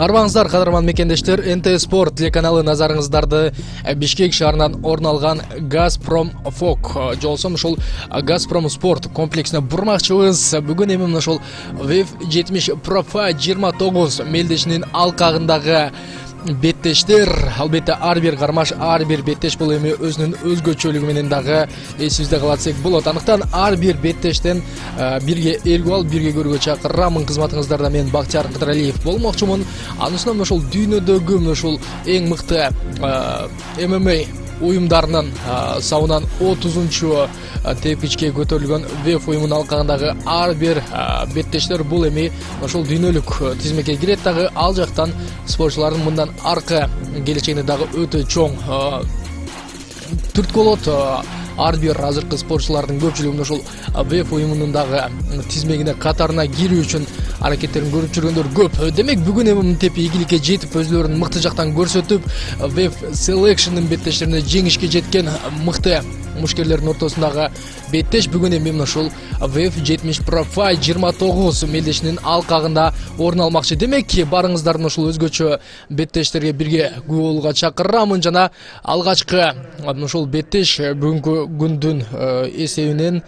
Арбаңыздар, қадырман мекендештер, НТ Спорт телеканалы назарыңыздарды Бишкек шаарынан орын алған Газпром Фок жолсом ушул Газпром Спорт комплексіне бурмакчыбыз. Бүгүн эми ушул ВЭФ 70 Профа 29 мелдешинин алкагындагы беттештер, албетте ар бир кармаш, ар бир беттеш бул эми өзүнүн өзгөчөлүгү менен дагы эсибизде калатсек болот. Андыктан ар бир беттештен бирге элгүү алып, бирге көрүүгө чакырамын. Кызматыңыздарда мен Бактияр Кыдыралиев болмокчумун. Анысынан ушул дүйнөдөгү ушул эң мыкты ММА уюмдарынын сабынан 30-чу тепкичке көтөрүлгөн ВЭФ уюмунун алкагындагы ар бир беттештер бул эми ошол дүйнөлүк тизмеке кирет. Дагы ал жактан спортчулардын мындан аркы келечегине дагы өтө чоң түрткү болот. Ар бир азыркы спортчулардын көпчүлүгү ушул ВЭФ уюмунун дагы тизмегине катарына кирүү үчүн аракеттерин көрүп жүргөндөр көп. Демек бүгүн эми тепи ийгиликке жетип, өзүлөрүнүн мыкты жактан көрсөтүп, ВЭФ Selection беттештерине жеңишке жеткен мыкты мушкерлердин ортосундагы беттеш бүгүн эми ушул ВЭФ 70 Профа 29 мелдешинин алкагында орун алмакчы. Демек, барыңыздардын ушул өзгөчө беттештерге бирге күбө болууга чакырамын. Жана алгачкы ушул беттеш бүгүнкү күндүн эсебинен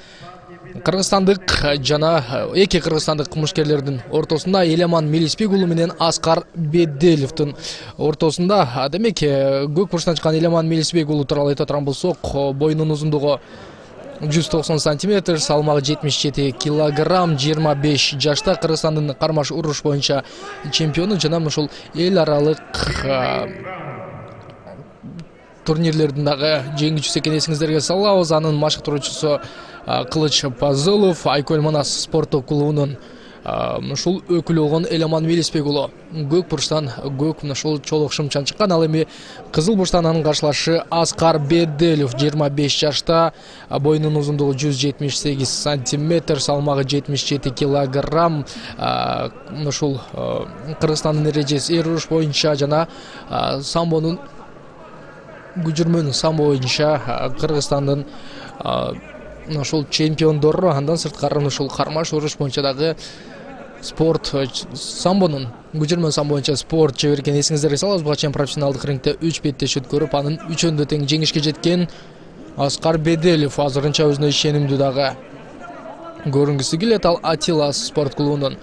кыргызстандык жана эки кыргызстандык мушкерлердин ортосунда Элеман Мелисбек уулу менен Аскар Беделевдин ортосунда. Демек, көк бурчтан чыккан Элеман Мелисбек уулу тууралуу айта турган болсок, боюнун узундугу 190 сантиметр, салмагы 77 килограмм, 25 жашта, Кыргызстандын кармаш уруш боюнча чемпиону жана ушул эл аралык турнирлердин дагы жеңүүчүсү экенин эсиңиздерге салабыз. Анын машыктыруучусу Кылыч Пазылов, Айкөл Манас спорттук клубунун ушул өкүлү болгон Элеман Мелисбек уулу көк бурчтан ушул чолок шымчан чыккан. Ал эми кызыл бурчтан анын каршылашы Аскар Беделев, 25 жашта, боюнун узундугу 178 сантиметр, салмагы 77 килограмм, ушул Кыргызстандын эрежеси эр уруш боюнча жана самбонун күжүрмөн самбо боюнча Кыргызстандын ушул чемпиондору. Андан сырткары ушул кармаш уруш боюнча дагы спорт самбонун күжүрмөн самбо боюнча спорт чебери экенин эсиңиздерге салабыз. Буга чейин профессионалдык рингде 3 беттеш өткөрүп, анын 3-өндө тең жеңишке жеткен Аскар Беделев азырынча өзүнө ишенимдүү дагы көрүнгүсү келет. Ал Атилас спорт клубунун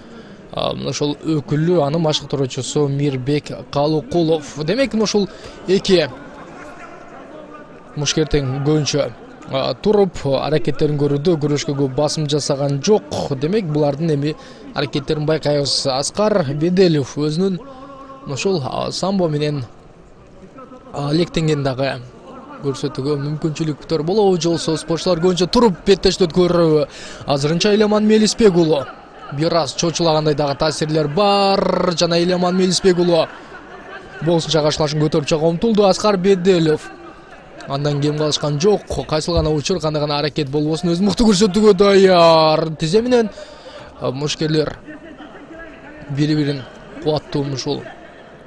ушул өкүлү, анын машыктыруучусу Мирбек Калукулов. Демек, ушул эки мушкер тең көбүнчө туруп аракеттерин көрүүдө, күрөшкө көп басым жасаган жок. Демек, булардын эми аракеттерин байкайбыз. Аскар Беделев өзүнүн ушул самбо менен лектенген дагы көрсөтүүгө мүмкүнчүлүктөр болобу, жолсо спортчулар көбүнчө туруп беттешти өткөрүбү. Азырынча Элеман Мелисбек уулу бир аз чочулагандай дагы таасирлер бар. Жана Элеман Мелисбек уулу болушунча каршылашын көтөрүп чыга умтулду. Аскар Беделев андан кем калышкан жок. Кайсыл гана учур, кандай гана аракет болбосун өзүн мыкты көрсөтүүгө даяр. Тизе менен мушкерлер бири-бирин кубаттуу ушул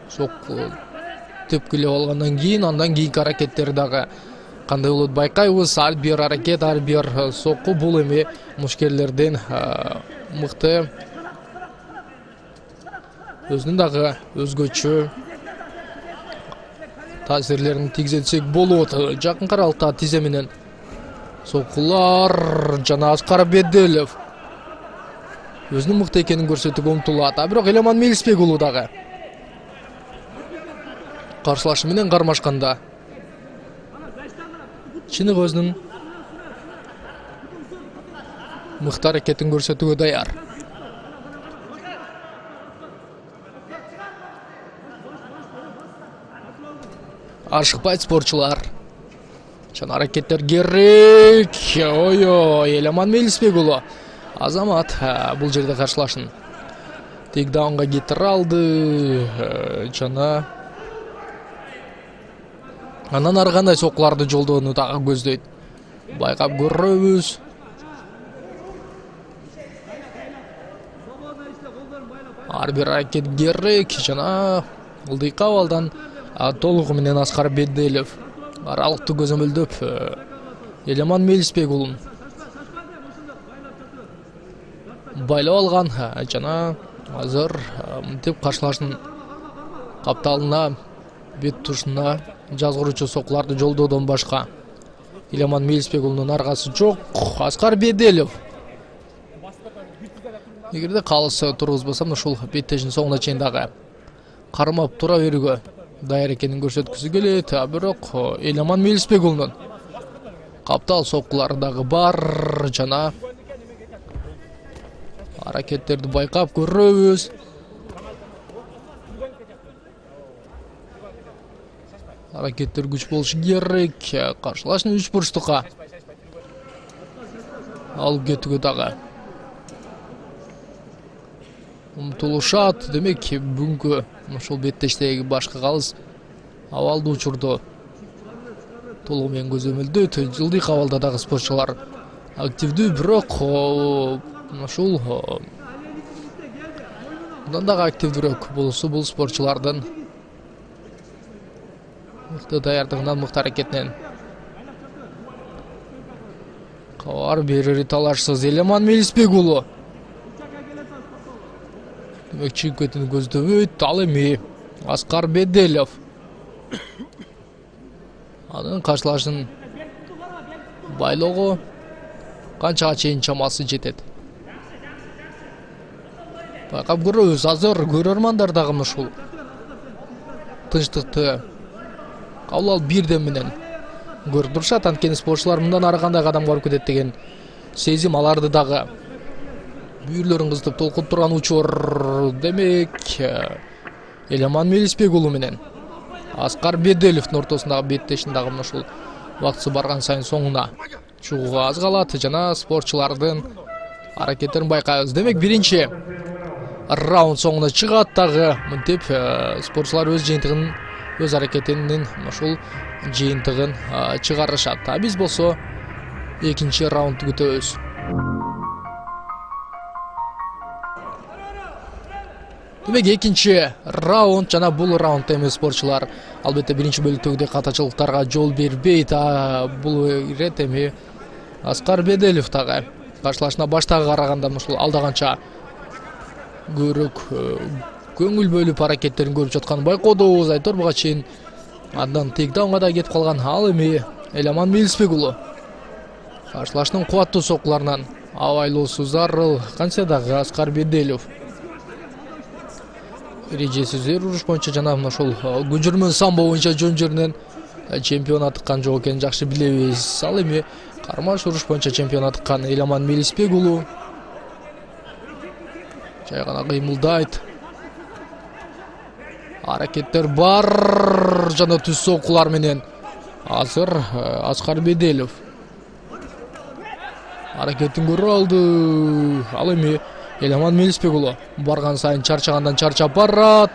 сокку тепкилеп алгандан кийин, андан кийинки аракеттери дагы кандай болот байкайбыз. Ар бир аракет, ар бир сокку бул эми мушкерлердин мыкты өзүнүн дагы өзгөчө таасирлерин тийгизетсек болот. Жакын каралыкта тизе менен соккулар жана Аскар Беделев өзүнүн мыкты экенин көрсөтүүгө умтулат. Бирок Элеман Мелисбек уулу дагы каршылашы менен кармашканда чыныгы өзүнүн мыкты аракетин көрсөтүүгө даяр. Ашыкпайт спортчулар. Жана аракеттер керек. Ой, Элеман Мелисбек уулу Азамат бул жерде каршылашын тейкдаунга кетире алды. Жана анан ары кандай соккуларды жолдоону дагы көздөйт. Байкап көрөбүз. Ар бир аракет керек. Жана ылдыйкы абалдан толугу менен Аскар Беделев аралыкты көзөмөлдөп Элеман Мелисбек уулун байлап алган жана азыр мынтип каршылашын капталына бет тушуна жазгыруучу сокуларды жолдоодон башка Иламан Мелисбек уулунун аргасы жок. Аскар Беделев. Эгерде калысы тургузбасам ушул беттештин соңуна чейин дагы кармап тура берүүгө даяр экенин көрсөткүсү келет. Бирок Иламан Мелисбек уулунун каптал сокулары дагы бар жана аракеттерди байкап көрөбүз. Аракеттер күч болушу керек. Каршылашны 3 бурчтукка алып кетүүгө дагы умтулушат. Демек бүгүнкү ушул беттештеги башкы калыс абалдуу учурду толугу менен көзөмөлдөйт. Жылдык абалда дагы спортчулар активдүү, бирок ушул мындан дагы активдүүрөөк болуусу бул спортчулардын мыкты даярдыгынан, мыкты аракетинен кабар берери талашсыз. Иламан Мелисбек уулу демек чыгып кетүүнү көздөбөйт. Ал эми Аскар Беделев анын каршылашын байлоого канчага чейин чамасы жетет байкап көрөбүз. Азыр көрөрмандар дагы ушул тынчтыкты кабыл алып бирден менен көрүп турушат. Анткени спортчулар мындан ары кандай кадам барып кетет деген сезим аларды дагы бүйүрлөрүн кызытып толкуп турган учур. Демек Иламан Мелисбек уулу менен Аскар Беделевдин ортосундагы беттештин дагы ушул убактысы барган сайын соңуна чыгууга аз калат жана спортчулардын аракеттерин байкайбыз. Демек биринчи раунд соңуна чыгат дагы. Мынтип спортчулар өз жыйынтыгын, өз аракетинин ушул жыйынтыгын чыгарышат. Биз болсо экинчи раундду күтөбүз. Демек экинчи раунд жана бул раундда эми спортчулар албетте биринчи бөлүктөгүдөй катачылыктарга жол бербейт. Бул ирет эми Аскар Беделев дагы каршылашына баштагы караганда ушул алда канча көрөк көңүл бөлүп аракеттерин көрүп жатканын байкоодубуз. Айтор буга чейин андан тейкдаунга да кетип калган. Ал эми Иламан Мелисбек уулу каршылашынын кубаттуу сокуларынан абайлоосу зарыл. Кантсе дагы Аскар Беделев эрежеси зер уруш боюнча жана ошол көчүрмө самбо боюнча жөн жеринен чемпион атыккан жок экенин жакшы билебиз. Ал эми кармаш уруш боюнча чемпион атыккан Иламан Мелисбек уулу жай гана кыймылдайт. Аракеттер бар жана түз сокулар менен азыр Аскар Беделев аракетин көрө алды. Ал эми Иламан Мелисбек уулу барган сайын чарчагандан чарчап барат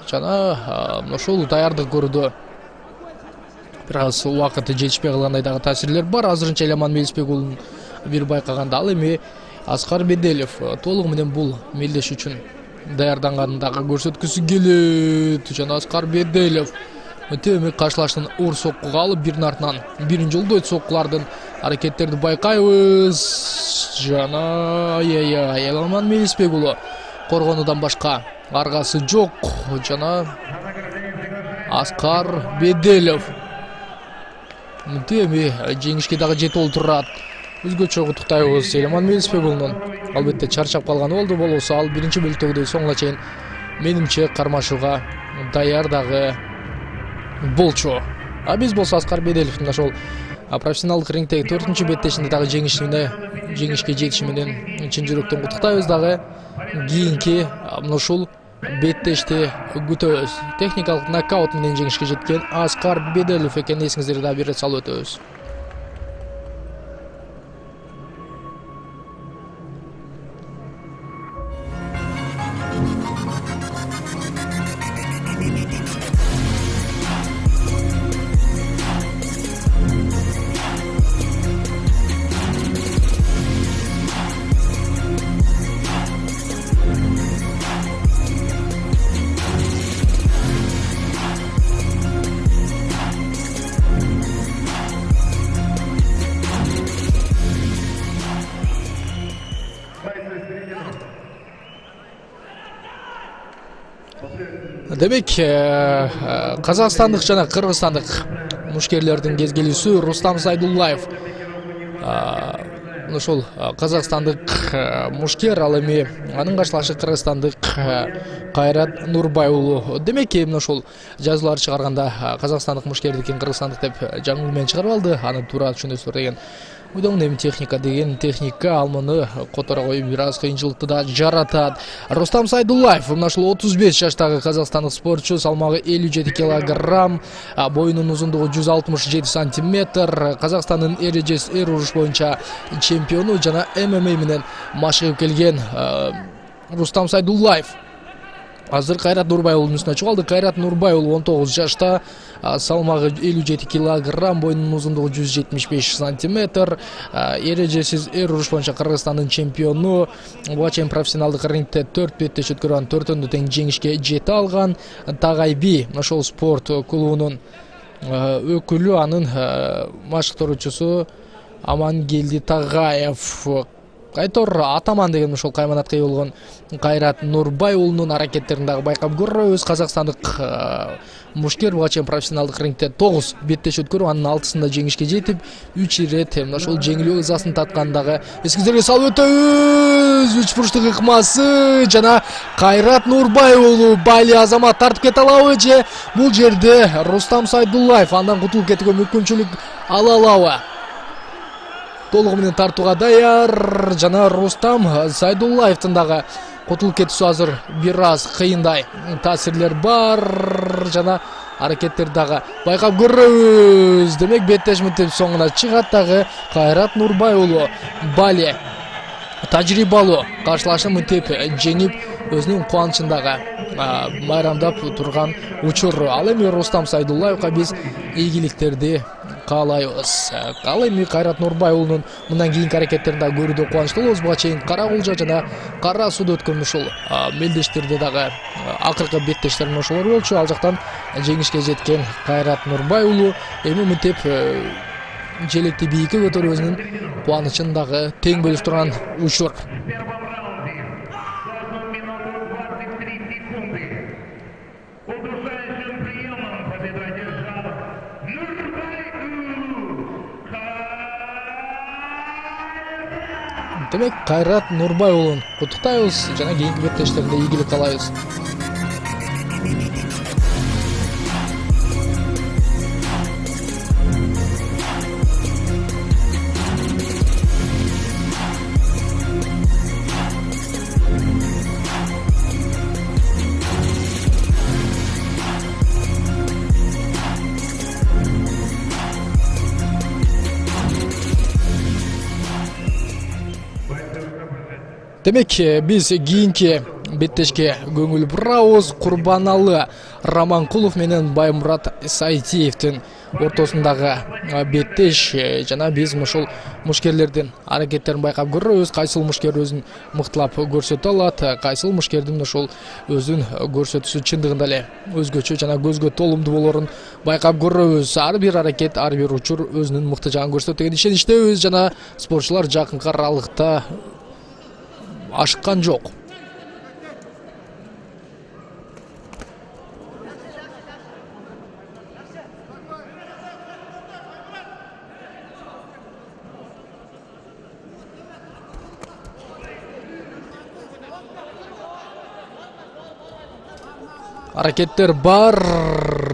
жана ушул даярдык көрүүдө бир аз убакыты жетишпей калгандай дагы таасирлер бар. Азырынча Иламан Мелисбек уулун бир байкаганда ал эми Аскар Беделев толугу менен бул мелдеш үчүн даярданганын дагы көрсөткүсү келет. Жана Аскар Беделев эми каршылашынын оор соккуга алып биринин артынан бирин жолдойт. Соккулардын аракеттерди байкайбыз жана Иламан Мелисбек уулу коргонуудан башка аргасы жок жана Аскар Беделев эми жеңишке дагы жетип олтурат. Өзгөчө куттуктайбыз Иламан Мелисбек уулунун албетте чарчап калганы болду. Болбосо ал биринчи бөлүктөгүдөй соңуна чейин менимче кармашууга даяр дагы болчу. Биз болсо Аскар Беделевдин ошол профессионалдык рингдеги 4-чү беттешинде дагы жеңишке жетиши менен чын жүрөктөн куттуктайбыз дагы. Кийинки ушул беттешти күтөбүз. Техникалык нокаут менен жеңишке жеткен Аскар Беделев экенин эсиңиздерге дагы бир рет салып өтөбүз. Демек, Қазақстандық жана Кыргызстандык мушкерлердин кезгелүүсү Рустам Сайдуллаев. Ошол Қазақстандык мушкер, ал эми анын каршылашы Кыргызстандык Кайрат Нурбай уулу. Демек, ошол жазуулар чыгарганда Қазақстандык мушкердикин Кыргызстандык деп жаңылуу менен чыгарып алды. Аны туура түшүнөсүздөр деген уйдон эми техника деген техника ал муну которо коюп бир аз кыйынчылыкты да жаратат. Рустам Сайдуллаев мына ушул 35 жаштагы казакстандык спортчу, салмагы 57 килограмм, боюнун узундугу 167 сантиметр, Казакстандын эрежес эр уруш боюнча чемпиону жана ММА менен машыгып келген Рустам Сайдуллаев азыр Кайрат Нурбай уулунун үстүнө чыгып алды. Кайрат Нурбай уулу 19 жашта, салмагы 57 килограмм, боюнун узундугу 175 сантиметр, эрежесиз эр уруш боюнча Кыргызстандын чемпиону. Буга чейин профессионалдык рингте 4 беттеш өткөргөн, 4-өндө тең жеңишке жете алган. Тагайби ошол спорт клубунун өкүлү, анын машыктыруучусу Амангелди Тагаев. Айтор атаман деген ошол кайманатка ээ болгон Кайрат Нурбай уулунун аракеттерин дагы байкап көрөбүз. Казакстандык мушкер буга чейин профессионалдык рингте 9 беттеш өткөрүп, анын 6-сында жеңишке жетип, 3 ирет ошол жеңилүү ызасын таткан дагы эскизерге салып өтөбүз. 3 бурчтук ыкмасы жана Кайрат Нурбай уулу Бали Азамат тартып кете алабы же бул жерде Рустам Сайдуллаев андан кутулуп кетүүгө мүмкүнчүлүк ала алабы? Толугу менен тартууга даяр жана Рустам Сайдуллаевдин дагы кутулуп кетүүсү азыр бир аз кыйындай. Таасирлер бар жана аракеттер дагы байкап көрөбүз. Демек, беттеш мынтип соңуна чыгат дагы Кайрат Нурбай уулу Бали тажрыйбалуу каршылашын мынтип жеңип өзүнүн кубанычын дагы майрамдап турган учур. Ал эми Рустам Сайдуллаевга биз ийгиликтерди каалайбыз. Ал эми Кайрат Нурбай уулунун мындан кийинки аракеттерин дагы көрүүдө кубанычтуулбуз. Буга чейин Кара Кулжа жана Кара Сууда өткөн ушул мелдештерде дагы акыркы беттештер ошолор болчу. Ал жактан жеңишке жеткен Кайрат Нурбай уулу эми мынтип желекти бийикке көтөрүп өзүнүн кубанычын дагы тең бөлүшүп турган учур. Демек, Кайрат Нурбай уулун куттуктайбыз жана кийинки беттештеринде ийгилик каалайбыз. Демек, биз кийинки беттешке көңүл бурабыз. Курбаналы Раманкулов менен Баймурат Сайтиевдин ортосундагы беттеш жана биз ушул мушкерлердин аракеттерин байкап көрөбүз. Кайсыл мушкер өзүн мыктылап көрсөтө алат, кайсыл мушкердин ошол өзүн көрсөтүүсү чындыгында эле өзгөчө жана көзгө толумдуу болорун байкап көрөбүз. Ар бир аракет, ар бир учур өзүнүн мыкты жагын көрсөтөт деген ишеничтебиз жана спортчулар жакынкы аралыкта ашыккан жок. Аракеттер бар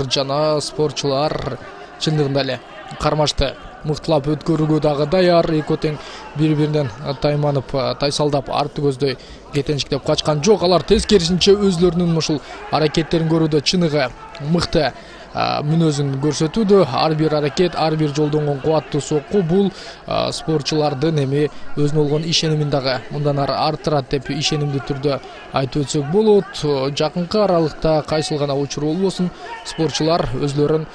жана спортчулар чындыгында эле кармашты мыктылап өткөрүүгө дагы даяр. Экөө тең бири-биринен тайманып, тайсалдап, арты көздөй кетенчиктеп качкан жок. Алар тескерисинче өзлөрүнүн ушул аракеттерин көрүүдө чыныгы мыкты мүнөзүн көрсөтүүдө. Ар бир аракет, ар бир жолдонгон кубаттуу сокку бул спортчулардын эми өзүнө болгон ишенимин дагы мындан ары арттырат деп ишенимдүү түрдө айтып өтсөк болот. Жакынкы аралыкта кайсыл гана учур болбосун, спортчулар өзлөрүн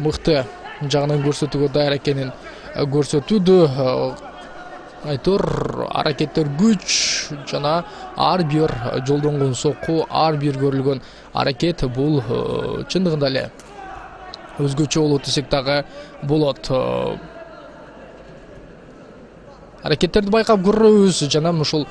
мыкты жагынан көрсөтүүгө даяр экенин көрсөтүүдө. Айтор аракеттер күч жана ар бир жолдонгон сокку, ар бир көрүлгөн аракет бул чындыгында эле өзгөчө болот десек дагы болот. Аракеттерди байкап көрөбүз жана ушул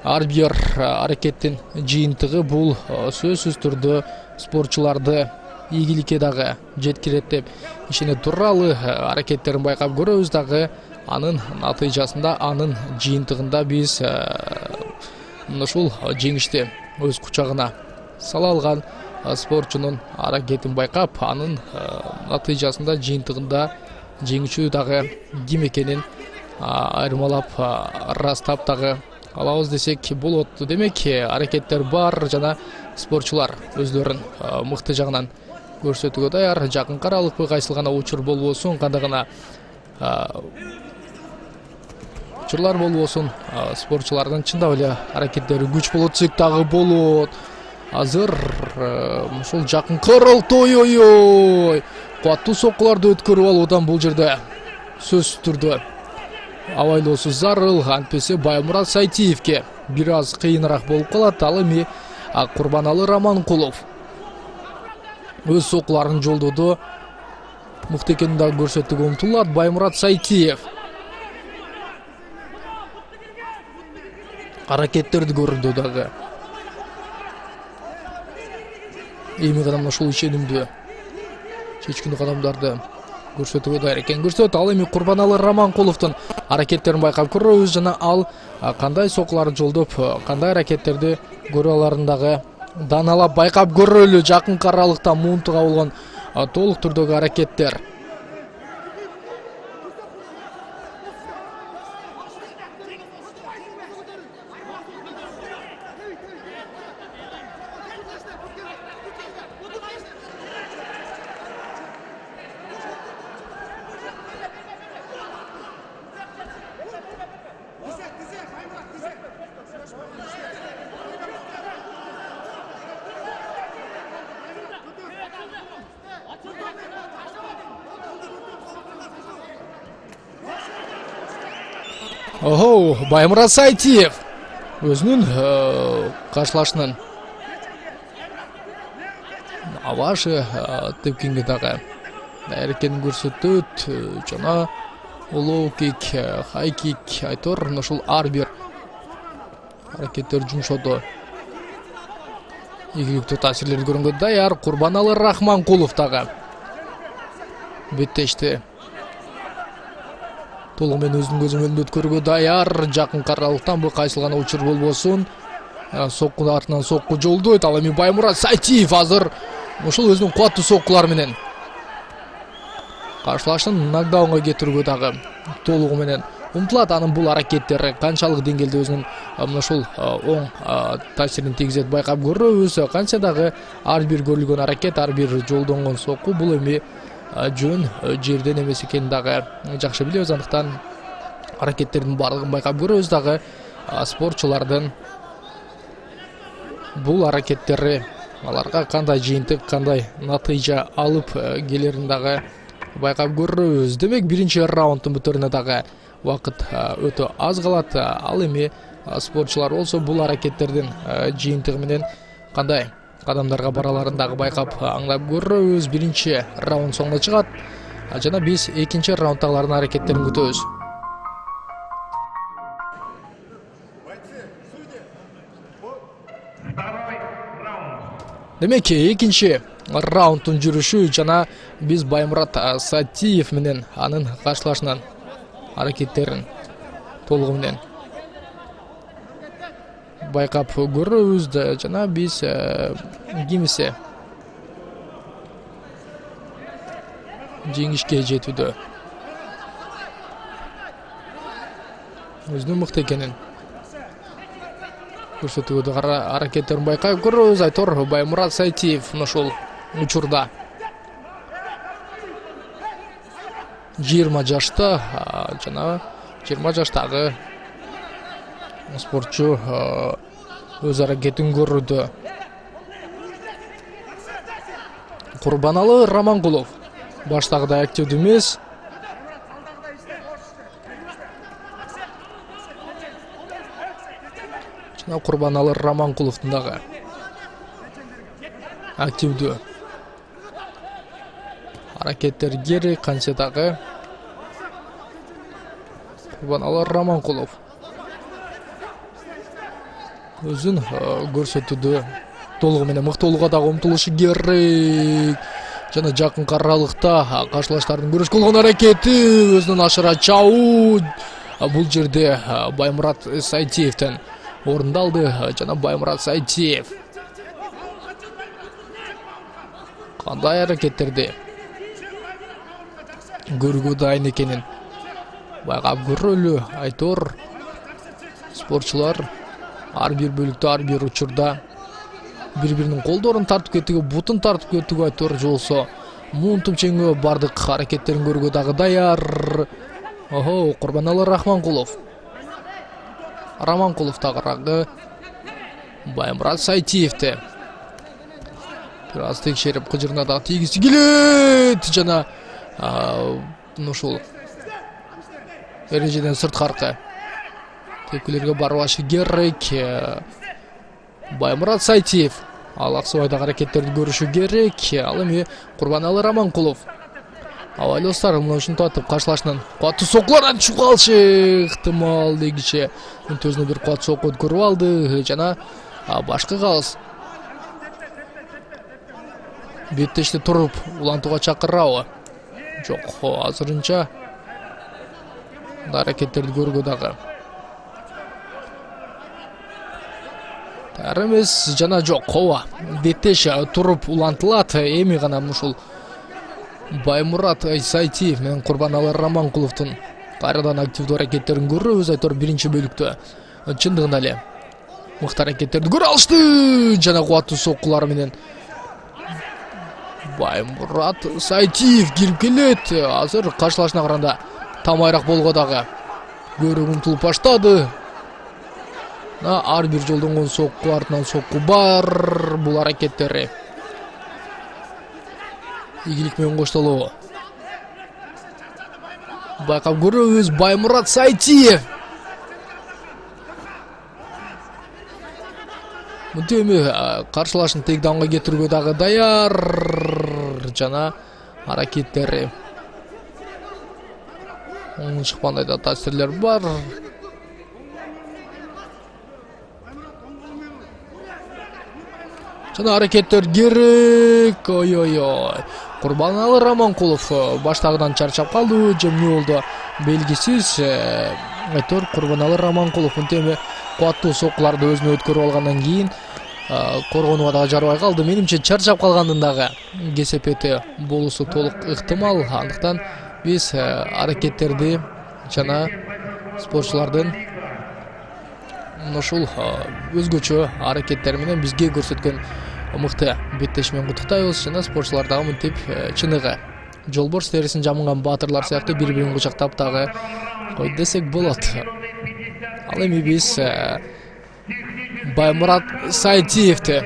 ар бир аракеттин жыйынтыгы бул сөзсүз түрдө спортчуларды ийгиликке дагы жеткирет деп ишене туралы аракеттерин байкап көрөбүз дагы. Анын натыйжасында, анын жыйынтыгында биз ушул жеңишти өз кучагына сала алган спортчунун аракетин байкап, анын натыйжасында, жыйынтыгында жеңүүчү дагы ким экенин айырмалап ырастап дагы алабыз десек болот. Демек, аракеттер бар жана спортчулар өздөрүн мыкты жагынан көрсөтүүгө даяр. Жакынкы аралыкпы, кайсыл гана учур болбосун, кандай гана учурлар болбосун, спортчулардын чындап эле аракеттери күч болот десек дагы болот. Азыр ушул жакынкы аралыкта ой куаттуу соккуларды өткөрүп алуудан бул жерде сөзсүз түрдө абайлоосу зарыл. Антпесе Баймурат Сайтиевке бир аз кыйыныраак болуп калат. Ал эми Курбаналы Раманкулов өз соккуларын жолдоду, мыкты экенин дагы көрсөтүүгө умтулат. Баймурат Сайтиев аракеттерди көрдү дагы. Эми гана ушул ишенимдүү чечкиндүү кадамдарды көрсөтүүгө даяр экенин көрсөтөт. Ал эми Курбаналы Раманкуловдун аракеттерин байкап көрөбүз жана ал кандай соккуларды жолдоп, кандай аракеттерди көрө аларын дагы даналап байкап көрөлү. Жакынкы аралыкта муунтуга болгон толук түрдөгү аракеттер. Баймурат Сайтиев өзүнүн каршылашынын авашы тепкенге дагы даяр экенин көрсөтөт. Жана лоу кик, хай кик, айтор ушул ар бир аракеттер жумшоду. Ийгиликтүү таасирлерди көргөнгө даяр. Курбаналы Раманкулов дагы беттешти. Толугу менен өзүнүн көзүн önүндө өткөрүүгө даяр. Жакынкы аралыктан бул кайсыл гана учур болбосун, сокку артынан сокку жолдойт. Ал эми Баймурат Сайтиев азыр ушул өзүнүн кубаттуу соккулары менен каршылашын нокдаунга кетирүүгө дагы толугу менен умтулат. Анын бул аракеттери канчалык деңгээлде өзүнүн ушул оң таасирин тийгизет байкап көрөбүз. Канча дагы ар бир көрүлгөн аракет, ар бир жолдонгон сокку бул эми жөн жерден эмес экенин дагы жакшы билебиз. Андыктан аракеттердин баардыгын байкап көрөбүз дагы. Спортчулардын бул аракеттери аларга кандай жыйынтык, кандай натыйжа алып келерин дагы байкап көрөбүз. Демек, биринчи раундтун бүтөрүнө дагы убакыт өтө аз калат. Ал эми спортчулар болсо бул аракеттердин жыйынтыгы менен кандай кадамдарга бараларын дагы байкап аңлап көрөбүз. Биринчи раунд соңуна чыгат жана биз экинчи раундтагылардын аракеттерин күтөбүз. Демек, экинчи раундтун жүрүшү жана биз Баймурат Сайтиев менен анын каршылашынан аракеттерин толугу менен байкап көрөбүз жана биз кимисе жеңишке жетүүдө өзүнүн мыкты экенин көрсөтүүгө аракеттерин байкап көрөбүз. Айтор Баймурат Сайтиев ушул учурда 20 жашта жана 20 жаштагы спортчу өз аракетин көрүүдө. Курбаналы Раманкулов баштагыдай активдүү эмес. Жана Курбаналы Раманкуловдун дагы активдүү аракеттер кери канча дагы. Курбаналы Раманкулов өзүн көрсөтүүдө мыктуулугу дагы умтулушу керек. Жана жакын аралыкта каршылаштардын күрөш кылган аракети өзүнөн ашыра чабуу. Бул жерде Баймурат Сайтиевден орындалды. Жана Баймурат Сайтиев кандай аракеттерди көрүүгө дайын экенин байкап көрөлү. Айтор спортчулар ар бир бөлүктө, ар бир учурда бири-биринин колдорун тартып кетүүгө, бутун тартып кетүүгө айтор жолсо муунтуп жеңүүгө бардык аракеттерин көрүүгө дагы даяр. Курбаналы Раманкулов тагыраагы Баймурат Сайтиевди бир аз текшерип кыжырына дагы тийгиси келет. Жана ушул эрежеден сырткаркы тепкилерге барбашы керек. Баймурат Сайтиев ал аксыбайдагы аракеттерди көрүшү керек. Ал эми Курбаналы Раманкулов абайлы достор, мына ушинтип атып каршылашынан катуу сокулардан түшүп калышы ыктымал дегиче өзүнө бир катуу сокку өткөрүп алды. Жана башкы калыс беттеште туруп улантууга чакырабы? Жок, азырынча аракеттерди көрүүгө дагы таяр эмес. Жана жок, беттеш туруп улантылат. Эми гана ушул Баймурат Сайтиев менен Курбаналы Раманкуловдун кайрадан активдүү аракеттерин көрөбүз. Айтор биринчи бөлүктө чындыгында эле мыкты аракеттерди көрө алышты. Жана кубаттуу соккулар менен Баймурат Сайтиев кирип келет. Азыр каршылашына караганда тамайраак болгоо дагы көрүүгө умтулуп баштады. Ар бир жолдон сокку, артынан сокку бар. Бул аракеттери ийгилик менен коштолобу байкап көрөбүз. Баймурат Сайтиев мынтеби каршылашын тейкдаунга кетирүүгө дагы даяр. Жана аракеттери оң чыккандай да таасирлер бар. Жана аракеттер керек. Ой. Курбаналы Раманкулов баштагыдан чарчап калды. Же эмне болду белгисиз. Айтор Курбаналы Раманкулов мынтеби кубаттуу соккуларды өзүнө өткөрүп алгандан кийин коргонууга дагы жарабай калды. Менимче чарчап калгандын дагы кесепети болуусу толук ыктымал. Андыктан биз аракеттерди жана спортчулардын ушул өзгөчө аракеттери менен бизге көрсөткөн мыкты беттеш менен куттуктайбыз. Жана спортчулар дагы мынтип чыныгы жолборс терисин жамынган баатырлар сыяктуу бири-бирин кучактап дагы кой десек болот. Ал эми биз Баймурат Сайтиевди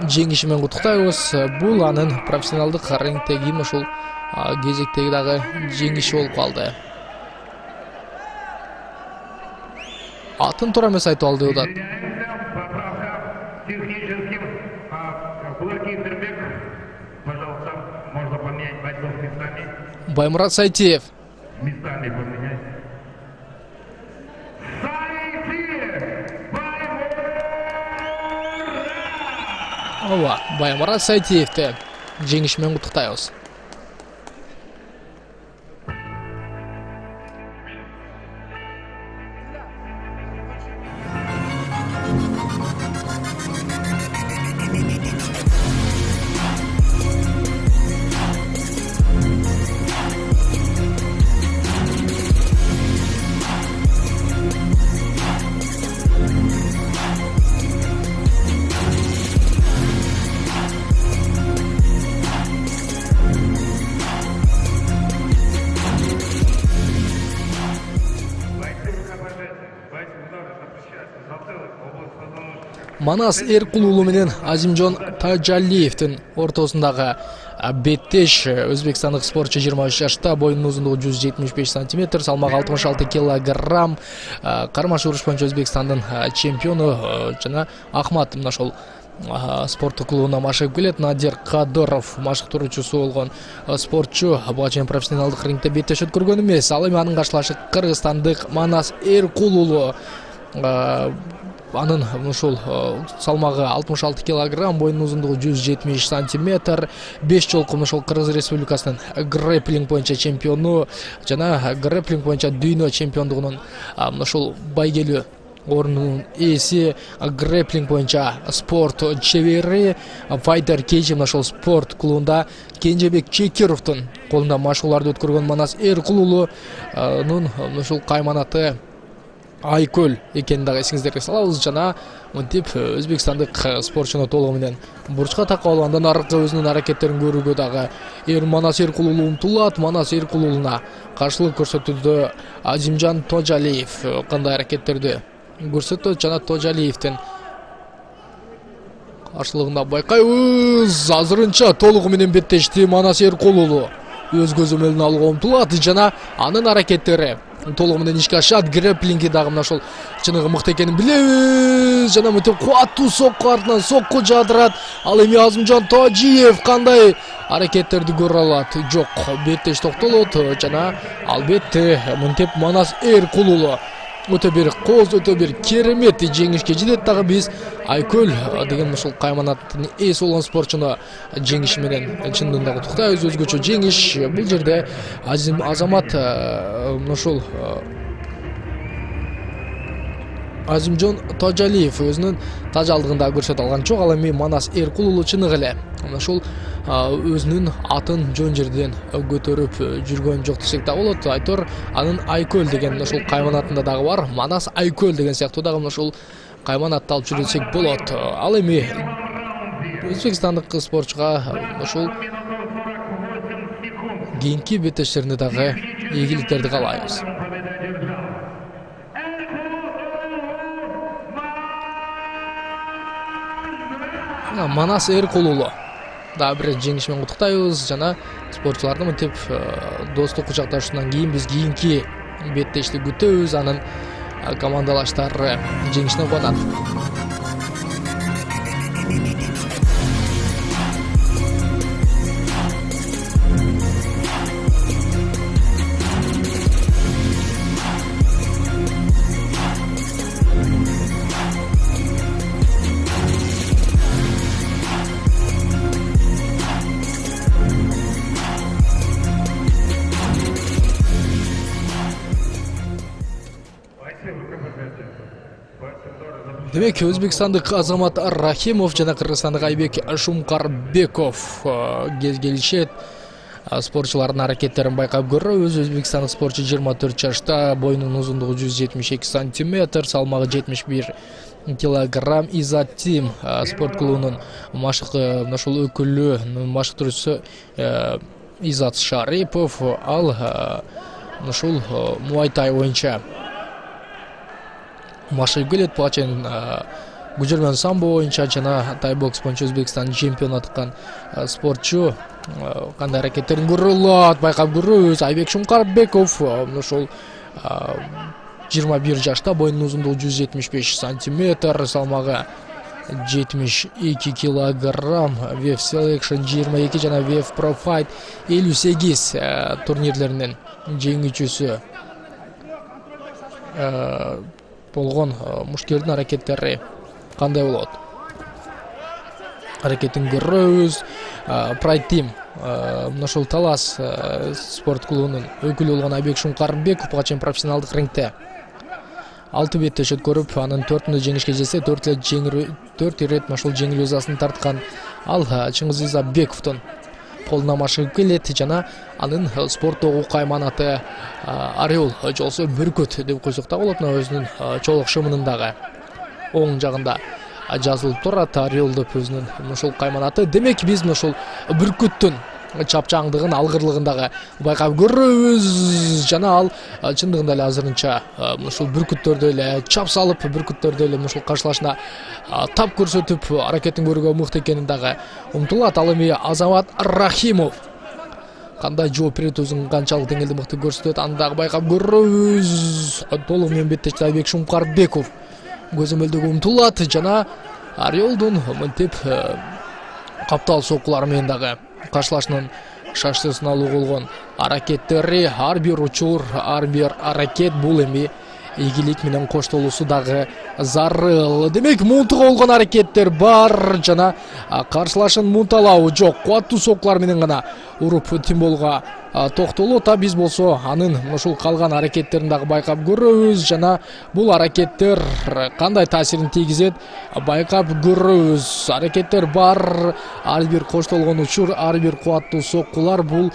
жеңиши менен куттуктайбыз. Бул анын профессионалдык рингдеги ушул кезектеги дагы жеңиши болуп калды. Атын туура эмес айтып алды Удат. Баймурат Сайтиев. Баймурат Сайтиевди жеңиши менен куттуктайбыз. Манас Эркул уулу менен Азимжон Тажалиевдин ортосундагы беттеш өзбекстандык спортчу 23 жашта, боюнун узундугу 175 см, салмагы 66 кг. Кармаш уруш боюнча Өзбекстандын чемпиону жана Ахмат мына ошол спорттук клубуна машыгып келет. Надир Кадыров машыктыруучусу болгон спортчу буга чейин профессионалдык рингде беттеш өткөргөн эмес. Ал эми анын каршылашы кыргызстандык Манас Эркул уулу анын ушул салмагы 66 килограмм, боюнун узундугу 170 сантиметр. 5 жолку ушул Кыргыз Республикасынын грэпплинг боюнча чемпиону жана грэпплинг боюнча дүйнө чемпиондугунун ушул байгелүү орнунун ээси, грэпплинг боюнча спорт чебери, файтер кейжи ошол спорт клубунда Кенжебек Чекировдун колунда машыгууларды өткөргөн Манас Эркул уулунун ушул кайманаты Айкөл экенин дагы эсиңиздерге салабыз. Жана мынтип өзбекстандык спортчуну толугу менен бурчка такап алып, андан аркы өзүнүн аракеттерин көрүүгө дагы Манас Эркул уулу умтулат. Манас Эркул уулуна каршылык көрсөтүүдө Азимжан Тожалиев кандай аракеттерди көрсөттү жана Тожалиевдин каршылыгында байкайбыз. Азырынча толугу менен беттешти Манас Эркул уулу өз көзөмөлүн алууга умтулат жана анын аракеттери толугу менен ишке ашат. Грэпплинги дагы мына ошол чыныгы мыкты экенин билебиз. Жана мынтип кубаттуу сокку артынан сокку жаадырат. Ал эми Азымжан Тожиев кандай аракеттерди көрө алат? Жок, беттеш токтолот жана албетте мынтип Манас Эркул уулу өтө бир кооз, өтө бир керемет жеңишке жетет. Дагы биз Айкөл деген ушул кайманаттын ээси болгон спортчуну жеңиши менен чындыгында дагы куттуктайбыз. Өзгөчө жеңиш. Бул жерде Азамат ушул Азимжан Тожалиев өзүнүн тажалдыгында көрсөтө алган жок. Ал эми Манас Эркул уулу чыныгы эле ушул өзүнүн атын жөн жерден көтөрүп жүргөн жок десек да болот. Айтор анын Айкөл деген ушул кайманатында дагы бар. Манас Айкөл деген сыяктуу дагы ушул кайманатты алып жүрсөк болот. Ал эми өзбекстандык спортчуга ушул кийинки беттештеринде дагы ийгиликтерди каалайбыз. Манас Эркул уулу дагы бир жеңиш менен куттуктайбыз жана спортчуларды мынтип достук кучакташуудан кийин биз кийинки беттешти күтөбүз. Анын командалаштары жеңишине кубанат. Демек, өзбекстандык Азамат Рахимов жана кыргызстандык Айбек Шумкарбеков кез келишет. Спортчулардын аракеттерин байкап көрөбүз. Өзбекстандык спортчу 24 жашта, боюнун узундугу 172 сантиметр, салмагы 71 килограмм. Изаттим спорт клубунун машыгы ушул өкүлү машыктыруучусу Изат Шарипов. Ал ушул муайтай боюнча машыгып келет. Буга чейин Гужермен самбо боюнча жана тайбокс боюнча Өзбекстан чемпиону аткан спортчу. Кандай аракеттерин көрө алат, байкап көрөбүз. Айбек Шумкарбеков ошол 21 жашта, боюнун узундугу 175 сантиметр, салмагы 72 килограмм. Вев Selection 22 жана Вев Pro Fight 58 турнирлеринин жеңүүчүсү болгон мушкердин аракеттери кандай болот? Аракетин көрөбүз. Pride Team ошол Талас спорт клубунун өкүлү болгон Айбек Шумкарбеков буга чейин профессионалдык рингте 6 беттеш өткөрүп, анын 4-үндө жеңишке жетсе, 4 ирет ошол жеңил жазасын тарткан. Ал Чыңгыз Изабековдун колуна машыгып келет жана анын спорттогу кайманаты Орел жолсо бүркүт деп койсок да болот. Өзүнүн чолок шымынындагы оң жагында жазылып турат Орел деп өзүнүн ушул кайманаты. Демек биз ушул бүркүттүн чапчаңдыгын, алгырлыгын дагы байкап көрөбүз жана ал чындыгында эле азырынча ушул бүркүттөрдө эле чап салып, бүркүттөрдө эле ушул каршылашына тап көрсөтүп, аракетин көрүүгө мыкты экенин дагы умтулат. Ал эми Азамат Рахимов кандай жооп берет, өзүн канчалык деңгээлде мыкты көрсөтөт, аны дагы байкап көрөбүз. Толугу менен беттешти Айбек Шумкарбеков көзөмөлдөгө умтулат жана Орелдун мынтип каптал соккулары менен дагы каршылашынын шаштысын алуу болгон аракеттери, ар бир учур, ар бир аракет бул эми ийгилик менен коштолуусу дагы зарыл. Демек мунтуга болгон аракеттер бар жана каршылашын мунталабы жок. Кубаттуу сокулар менен гана уруп Тимболго токтолот. Биз болсо анын ушул калган аракеттерин дагы байкап көрөбүз жана бул аракеттер кандай таасирин тийгизет байкап көрөбүз. Аракеттер бар, ар бир коштолгон учур, ар бир кубаттуу сокулар бул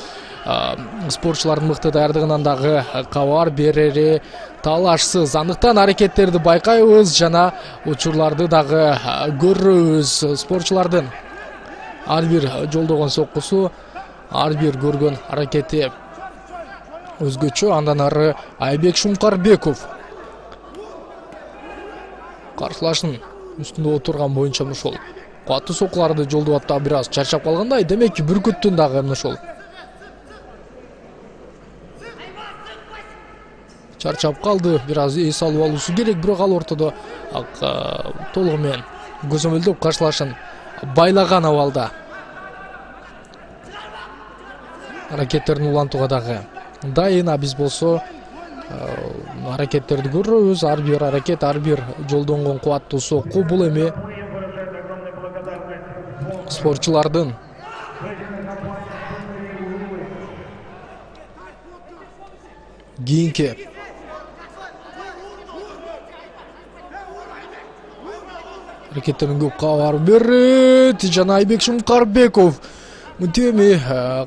спортчулардын мыкты даярдыгынан дагы кабар берери талашсыз. Андыктан аракеттерди байкайбыз жана учурларды дагы көрөбүз. Спортчулардын ар бир жолдогон соккусу, ар бир көргөн аракети өзгөчө. Андан ары Айбек Шумкарбеков каршылашын үстүндө отурган боюнча ошол кубаттуу сокуларды жолдоп атты, бир аз чарчап калгандай. Демек Бүркүттүн дагы ошол чарчап калды, бир аз эс алып алуусу керек, бирок ал ортодо толугу менен көзөмөлдөп каршылашын байлаган абалда. Аракеттерин улантууга дагы дайын. Биз болсо аракеттерди көрөбүз. Ар бир аракет, ар бир жолдонгон кубаттуу сокку бул эми спортчулардын кийинки аракеттерин көп кабар берет жана Айбек Шумкарбеков мынтеби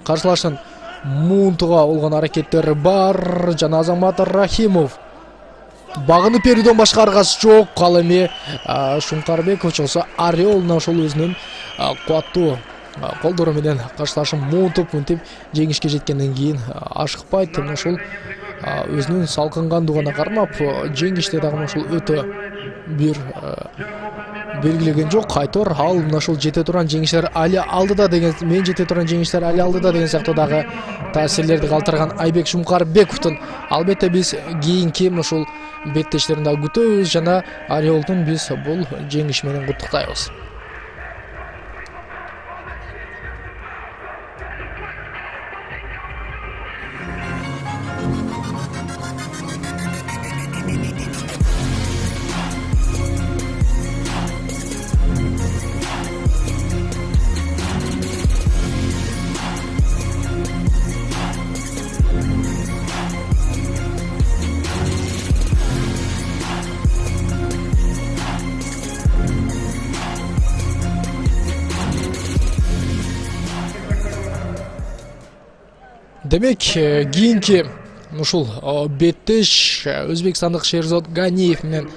каршылашын мунтуга болгон аракеттери бар жана Азамат Рахимов багынып берүүдөн башка аргасы жок. Ал эми Шумкарбеков болсо Ореолуна ошол өзүнүн кубаттуу колдору менен каршылашын мунтуп мынтип жеңишке жеткенден кийин ашыкпайт. Ошол өзүнүн салкынгандыгына кармап жеңиште дагы ошол өтө бир белгилеген жок. Айтор ал ошол жете турган жеңиштер али алдыда деген, мен жете турган жеңиштер али алдыда деген сыяктуу дагы таасирлерди калтырган Айбек Шумкарбековдун албетте биз кийинки ошол беттештерин дагы күтөбүз жана Ореолдун биз бул жеңиш менен куттуктайбыз. Демек кийинки ушул беттеш өзбекстандык Шерзод Ганиев менен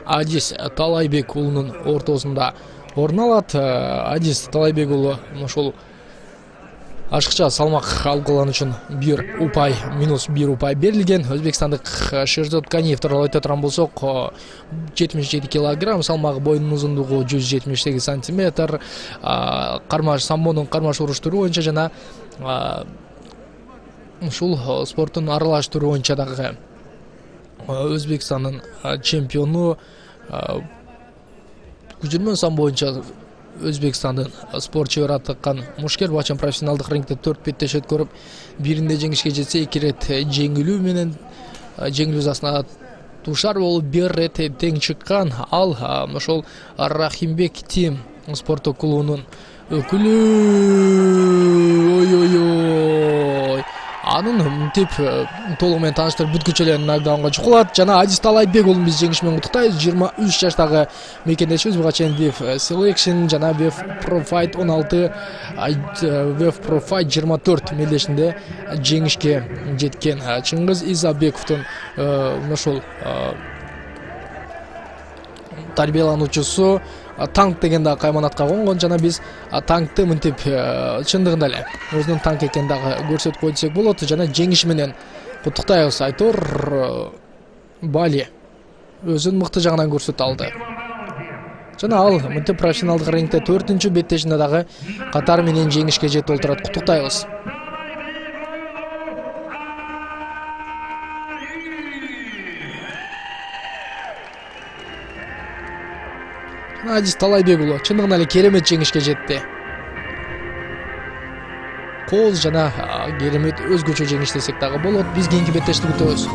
Адис Талайбек уулунун ортосунда орун алат. Адис Талайбек уулу ошол ашыкча салмак алып калган үчүн минус 1 упай берилген. Өзбекстандык Шерзод Ганиев тууралуу айта турган болсок 77 килограмм, салмагы, боюнун узундугу 178 сантиметр, кармаш самбонун кармаш уруштуруу боюнча жана ушул спорттун аралаш түрү боюнча дагы Өзбекстандын чемпиону. Күчүрмөн сан боюнча Өзбекстандын спорт чебери атаккан Мушкер Бачан профессионалдык рингде 4 беттеш өткөрүп, биринде жеңишке жетсе, 2 рет жеңилүү менен жеңилүү засына тушар болуп, 1 рет тең чыккан. Ал ошол Рахимбек Тим спорттук клубунун өкүлү. Ой анын мынтип толугу менен тааныштырып бүткүчө эле нокдаунга чукулат жана Адис Талайбек уулун биз жеңиш менен куттуктайбыз. 23 жаштагы мекендешибиз буга чейин Вев Selection жана Вев Pro Fight 16, Вев Pro Fight 24 мелдешинде жеңишке жеткен. Чыңгыз Изабековдун ошол тарбиялануучусу танк деген да кайманатка конгон жана биз танкты мынтип чындыгында эле өзүнүн танк экенин дагы көрсөтүп кой десек болот жана жеңиш менен куттуктайбыз. Айтор Бали өзүнүн мыкты жагынан көрсөтө алды жана ал мынтип профессионалдык рингде 4-чү беттешинде дагы катар менен жеңишке жетип олтурат. Куттуктайбыз. Адис Талайбек уулу чындыгында эле керемет жеңишке жетти. Кооз жана керемет өзгөчө жеңиш десек дагы болот. Биз кийинки беттешти күтөбүз.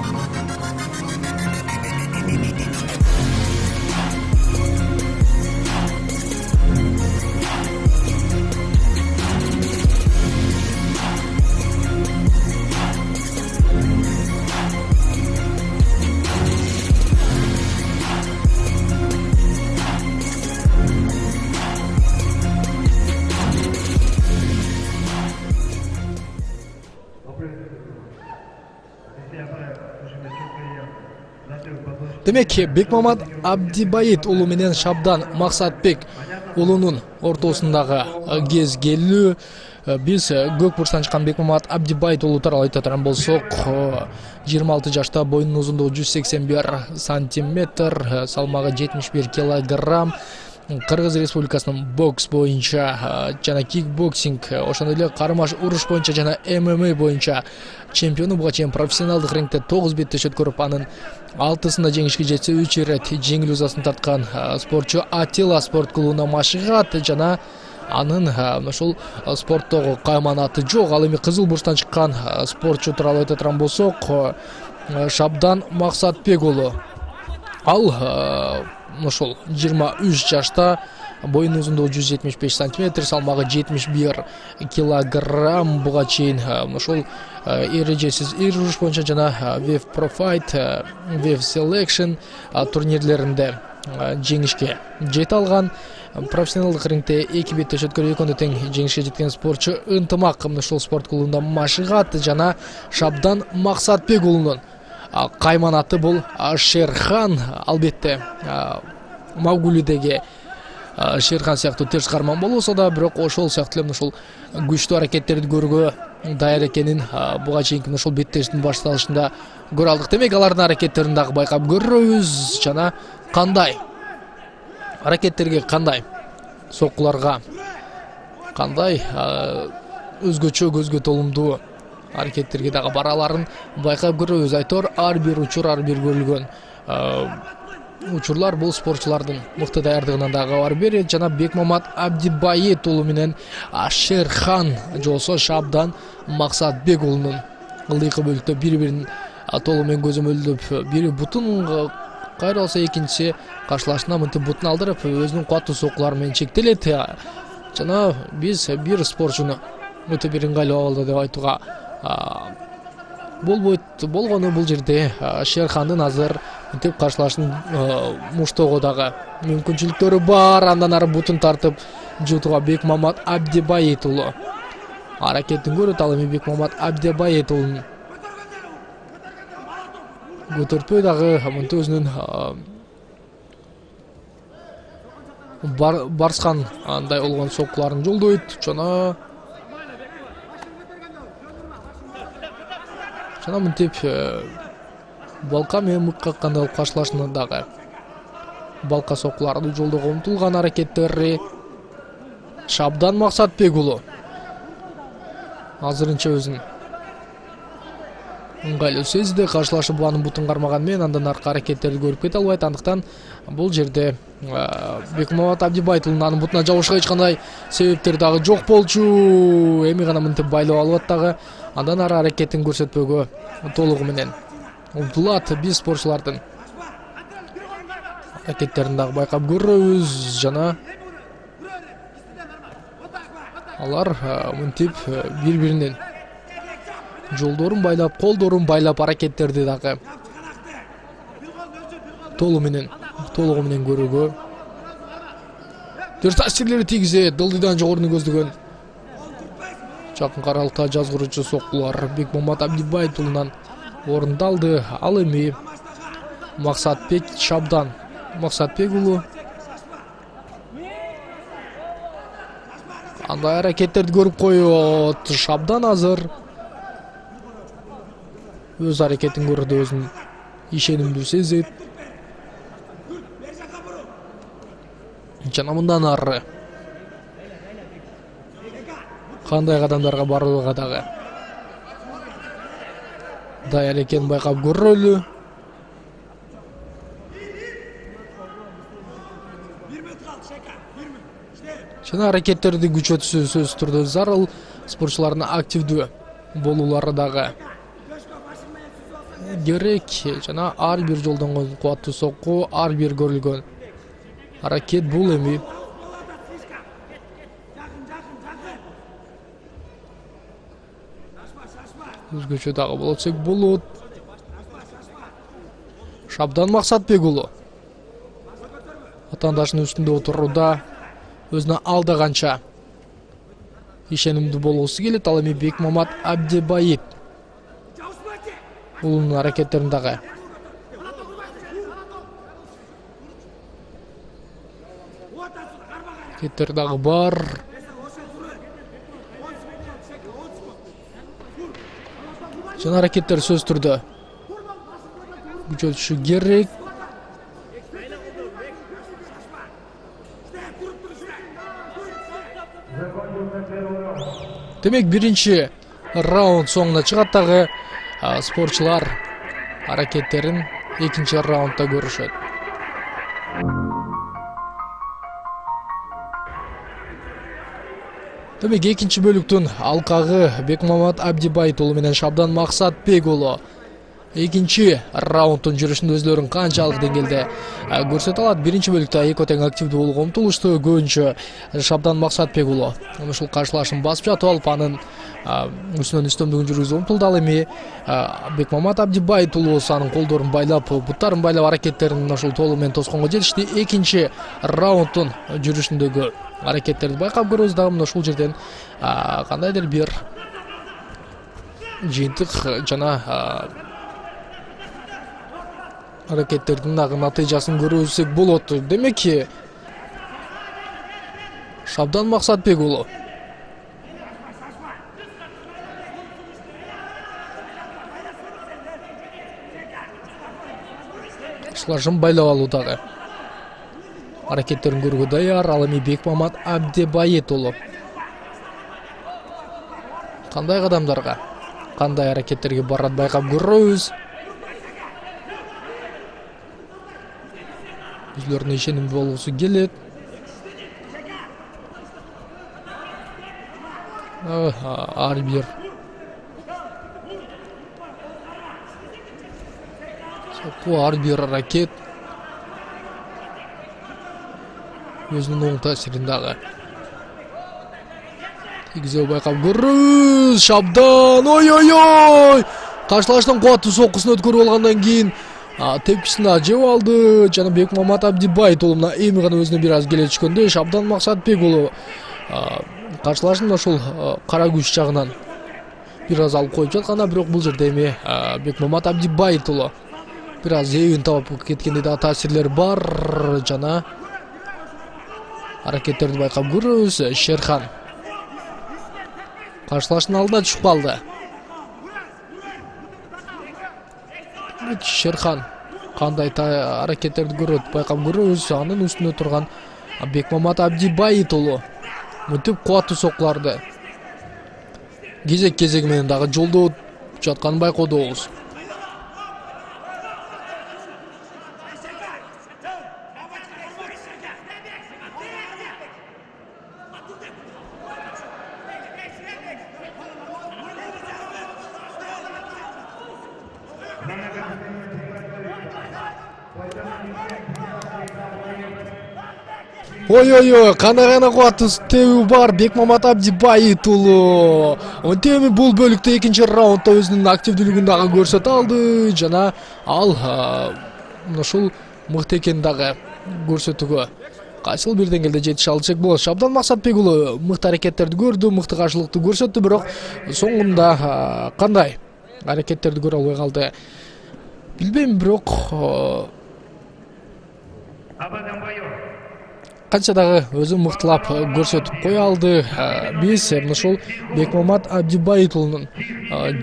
Демек, Бекмамат Абдибайит улу менен Шабдан Максатбек улунун ортосундагы кез келүү. Биз көк бурчтан чыккан Бекмамат Абдибайит улу тууралуу айта турган болсок, 26 жашта, боюнун узундугу 181 сантиметр, салмагы 71 килограмм. Кыргыз Республикасынын бокс боюнча жана кикбоксинг, ошондой эле кармаш уруш боюнча жана ММА боюнча чемпиону. Буга чейин профессионалдык рингте 9 беттеш өткөрүп, анын 6-сында жеңишке жетсе, 3 ирет жеңил узасын тарткан спортчу Атила спорт клубуна машыгат жана анын ошол спорттогу кайманаты жок. Ал эми кызыл бурчтан чыккан спортчу тууралуу айта турган болсок, Шабдан Максатбек уулу. Ал ошол 23 жашта, боюнун узундугу 175 сантиметр, салмагы 71 килограмм. Буга чейин ошол эрежесиз ир уруш боюнча жана Wave Pro Fight, Wave Selection турнирлеринде жеңишке жете алган. Профессионалдык рингте 2 беттеш өткөрүп, экөндө тең жеңишке жеткен спортчу ынтымак ошол спорт клубунда машыгат жана Шабдан Максатбек уулунун кайманаты бул Шерхан. Албетте Магулидеги Шерхан сыяктуу терс карман болбосо да, бирок ошол сыяктуу эле ошол күчтүү аракеттерди көрүүгө даяр экенин буга чейинки ошол беттештин башталышында көрө алдык. Демек, алардын аракеттерин дагы байкап көрөбүз жана кандай аракеттерге, кандай соккуларга, кандай өзгөчө, көзгө толумдуу аракеттерге дагы бараларын байкап көрөбүз. Айтор, ар бир учур, ар бир көрүлгөн учурлар бул спортчулардын мыкты даярдыгынан дагы кабар берет. Жана Бекмамат Абдибайит уулу менен Шерхан жолсо Шабдан Максатбек уулунун ылдыйкы бөлүктө бири-бирин толугу менен көзөмөлдөп, бири бутун кайралса, экинчиси каршылашына мынтип бутун алдырып, өзүнүн куаттуу соккулары менен чектелет. Жана биз бир спортчуну өтө бир ыңгайлуу абалда деп айтууга болбойт. Болгону бул жерде Шерхандын азыр мынтип каршылашын муштоого дагы мүмкүнчүлүктөрү бар. Андан ары бутун тартып жутууга Бекмамат Абдибайит уулу аракетин көрөт. Ал эми Бекмамат Абдибайит уулунун көтөртпөй дагы мынтип өзүнүн барскан андай болгон соккуларын жолдойт жана мынтип балка менен мык каккандай болуп каршылашына дагы балка соккуларды жолдоого умтулган аракеттери Шабдан Максатбек уулу азырынча өзүн ыңгайлуу сезди. Каршылашы буанын бутун кармаган менен андан аркы аракеттерди көрүп кете албайт. Андыктан бул жерде Бекмамат Абдибайит уулунун анын бутуна жабышка эч кандай себептер дагы жок болчу. Эми гана мынтип байлап алып дагы андан ары аракетин көрсөтпөгө толугу менен умтулат. Биз спортчулардын аракеттерин дагы байкап көрөбүз жана алар мынтип бири-биринин жолдорун байлап, колдорун байлап аракеттерди дагы толугу менен көрүүгө терс таасирлери тийгизет. Дылдыйдан жогоруну көздөгөн жакын аралыкта жазгыруучу соккулар Бекмамат Абдибайит уулунан орундалды. Ал эми Максатбек, Шабдан Максатбек уулу андай аракеттерди көрүп коет. Шабдан азыр өз аракетин көрүүдө өзүн ишенимдүү сезет. Жана мындан ары кандай кадамдарга барууга дагы даяр экенин байкап көрөлү. Жана аракеттерди күчөтүү сөзсүз түрдө зарыл. Спортчулардын активдүү болуулары дагы керек. Жана ар бир жолдонгон кубаттуу сокку, ар бир көрүлгөн аракет бул эми өзгөчө дагы болсок болот. Шабдан Максатбек уулу атаандашынын үстүндө отурууда өзүнө алдаганча ишенимдүү болгусу келет. Ал эми Бекмамат Абдибайит улунун аракеттерин дагы. Аракеттер дагы бар. Жана аракеттер сөз түрдө күчөтүшү керек. Демек биринчи раунд соңуна чыгат дагы спортчулар аракеттерин экинчи раундда көрүшөт. Демек экинчи бөлүктүн алкагы Бекмамат Абдибайт уулу менен Шабдан Максатбек уулу экинчи раунддун жүрүшүндө өзлөрүн канчалык деңгээлде көрсөтө алат. Биринчи бөлүктө экөө тең активдүү болгонго умтулушту. Көбүнчө Шабдан Максатбек уулу ушул каршылашын басып жатып алып анын үстүнөн үстөмдүгүн жүргүзүп умтулду. Ал эми Бекмамат Абдибайт уулу анын колдорун байлап, буттарын байлап аракеттерин ошол толугу менен тосконго жетишти. Экинчи раунддун жүрүшүндөгү аракеттерди байкап көрөбүз дагы мына ушул жерден кандайдыр бир жыйынтык жана аракеттердин дагы натыйжасын көрөбүзсек болот. Демек Шабдан Максатбек уулу каршылашын байлап алуудагы аракеттерин көрүүгө даяр. Ал эми Бекмамат Абдибайт уулу кандай кадамдарга, кандай аракеттерге барат байкап көрөбүз. Өзлөрүнө ишенимдүү болгусу келет. Ар бир ар бир аракет өзүнүн оң таасирин дагы тийгизүүгө байкап көрөбүз. Шабдан ой каршылаштын кубаттуу соккусун өткөрүп алгандан кийин тепкисин жеп алды. Жана Бекмамат Абдибайт уулу мына эми гана өзүнө бир аз келе түшкөндө Шабдан Максатбек уулу каршылашын ошол кара күч жагынан бир аз алып коюп жаткан. Бирок бул жерде эми Бекмамат Абдибайт уулу бир аз эбин таап кеткендей дагы таасирлер бар. Жана аракеттерди байкап көрөбүз. Шерхан каршылаштын алдына түшүп калды. Шерхан кандай аракеттерди көрөт байкап көрөбүз. Анын үстүнө турган Бекмамат Абдибайт уулу мынтип кубаттуу соккуларды кезек менен дагы жолдоп жатканын байкоодобуз. Ой, кандай кубаттуу тебүү бар Бекмамат Абдибайт уулу. Онтеби бул бөлүктө экинчи раундда өзүнүн активдүүлүгүн дагы көрсөтө алды. Жана ал ушул мыкты экенин дагы көрсөтүүгө кайсыл бир деңгээлде жетише алсак болот. Шабдан Максатбек уулу мыкты аракеттерди көрдү, мыкты каршылыкты көрсөттү, бирок соңунда кандай аракеттерди көрө албай калды билбейм. Бирок канча дагы өзүн мыктылап көрсөтүп кое алды. Биз ушул Бекмамат Абдибайт уулунун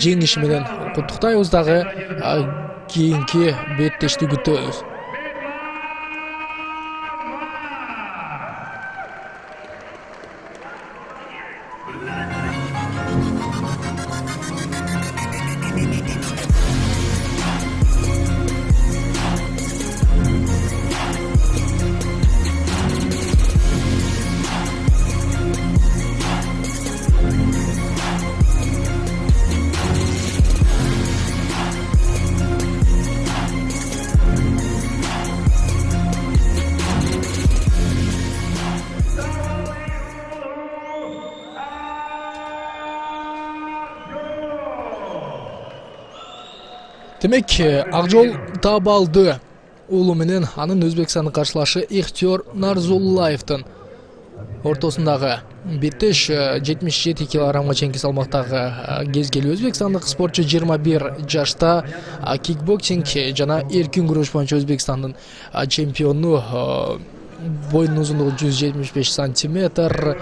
жеңиши менен куттуктайбыз дагы кийинки беттешти күтөбүз. Демек, Акжол Табалды уулу менен анын Өзбекстандын каршылашы Ихтиёр Нарзуллаевдин ортосундагы Беттеш 77 килограммга чейинки салмактагы кезгели өзбекстандык спортчу 21 жашта кикбоксинг жана эркин күрөш боюнча Өзбекстандын чемпиону. Бойдун узундугу 175 сантиметр.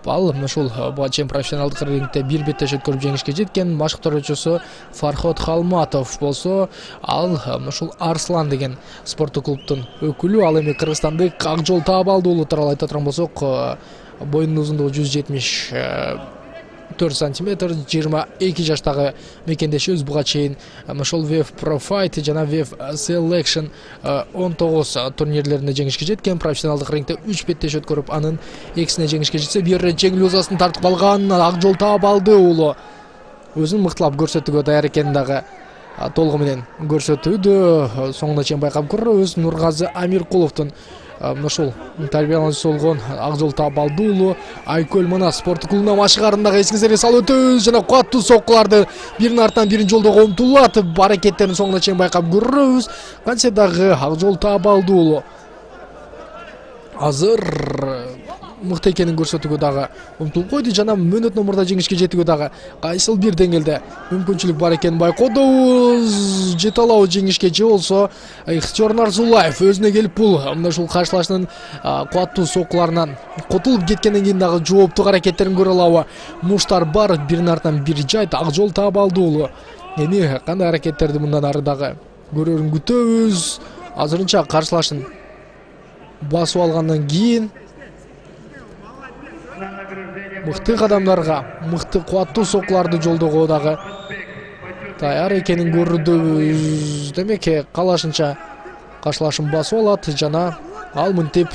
Ал ушул буга чейин профессионалдык рингде бир беттеш өткөрүп жеңишке жеткен. Башкаруучусу Фарход Халматов болсо, ал ушул Арслан деген спорттук клубдун өкүлү. Ал эми кыргызстандык Акжол Таабалды уулу тууралуу айта турган болсок, бойдун узундугу 174 сантиметр, 22 жаштагы мекендешибиз буга чейин ошол WEF Pro Fight жана WEF Selection 19 турнирлерине жеңишке жеткен. Профессионалдык рингде 3 беттеш өткөрүп, анын экисине жеңишке жетсе, бир жеңил узасын тартып алган Акжол Таабалды уулу өзүн мыктылап көрсөтүүгө даяр экенин дагы толугу менен көрсөтүүдө. Соңуна чейин байкап көрөбүз. Нургазы Амиркуловдун ушул тарбиялануучусу болгон Акжол Таабалды уулу Айкөл Манас спорттук клубунун машыгарындагы эсиңизерге салып өтөбүз жана каттуу соккуларды биринин артынан бирин жолдого умтулат. Аракеттерин соңуна чейин байкап көрөбүз. Кантсе дагы Акжол Таабалды уулу азыр мыкты экенин көрсөтүүгө дагы умтулуп койду жана мөөнөт номурда жеңишке жетүүгө дагы кайсыл бир деңгээлде мүмкүнчүлүк бар экенин байкоодубуз. Жете алабы жеңишке же болсо Ихтиёр Нарзуллаев өзүнө келип бул ушул каршылашынын кубаттуу соккуларынан котулуп кеткенден кийин дагы жооптуу аракеттерин көрө алабы? Муштар бар, биринин артынан бир жайт Акжол Таабалды уулу. Эми кандай аракеттерди мындан ары дагы көрөрүн күтөбүз. Азырынча каршылашын басып алгандан кийин мыкты кадамдарга, мыкты кубаттуу соккуларды жолдоого дагы даяр экенин көрдөбүз. Демек, калашынча каршылашын басып алат жана ал мынтип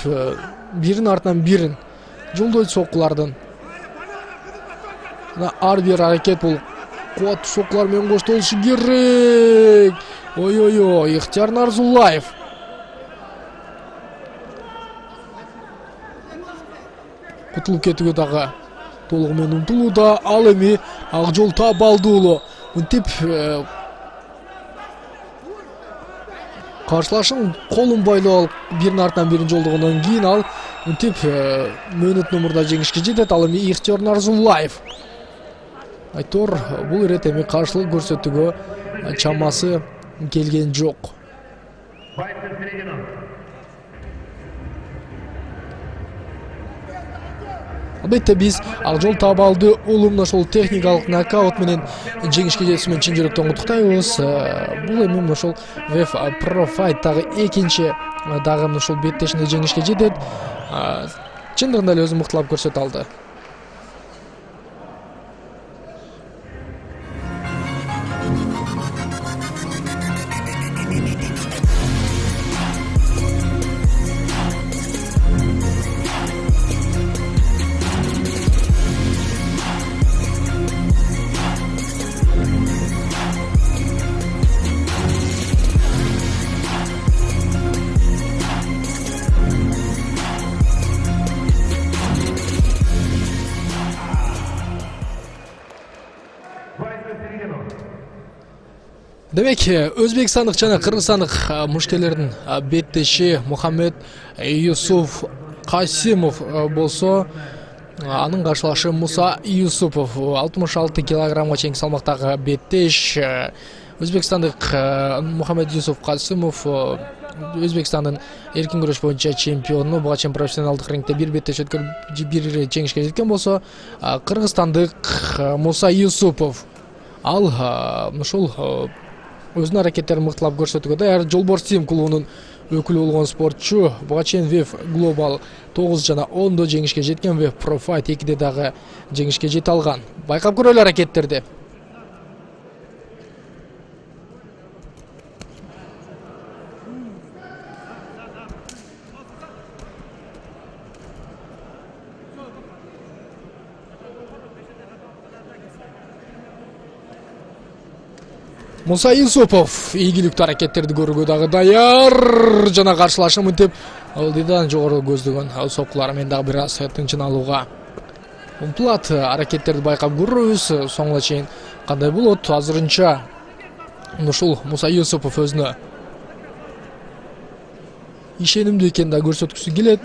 биринин артынан бирин жолдойт соккулардын. Ар бир аракет бул кубаттуу соккулар менен коштолушу керек. Ой-ой-ой, Ихтиёр Нарзуллаев кутулуп кетүүгө дагы толугу менен умтулууда. Ал эми Акжол Таабалды уулу мынтип каршылашын колун байлап алып биринин артынан бирин жолдогондон кийин ал мынтип мөөнөт номурда жеңишке жетет. Ал эми Ихтиёр Нарзуллаев. Айтор бул ирет эми каршылык көрсөтүүгө чамасы келген жок. Албетте биз Акжол Таабалды уулун ошол техникалык нокаут менен жеңишке жетишимен чын жүрөктөн куттуктайбыз. Бул эми ошол WEF Pro Fight'тагы экинчи дагы ошол беттешинде жеңишке жетет. Чындыгында эле өзүн мыктылап көрсөтө алды. Демек, өзбекстандык жана кыргызстандык мушкерлердин беттеши Мухаммед Юсуф Касимов болсо, анын каршылашы Муса Юсупов 66 килограммга чейинки салмактагы беттеш. Өзбекстандык Мухаммед Юсуф Касимов Өзбекстандын эркин күрөш боюнча чемпиону. Буга чейин профессионалдык рингде бир беттеш өткөрүп бир жеңишке жеткен болсо, кыргызстандык Муса Юсупов ал ушул өзүнүн аракеттерин мыктылап көрсөтүүгө даяр. Жолборс Team клубунун өкүлү болгон спортчу буга чейин WEF Global 9 жана 10 жеңишке жеткен, WEF Pro Fight 2 дагы жеңишке жете алган. Байкап көрөлү аракеттерди. Муса Юсупов ийгиликтүү аракеттерди көрүүгө дагы даяр жана каршылашын мынтип алдыдан жогору көздөгөн соккулар менен дагы бир аз тынчын алууга умтулат. Аракеттерди байкап көрөбүз. Соңуна чейин кандай болот? Азырынча ушул Муса Юсупов өзүнө ишенимдүү экенин да көрсөткүсү келет.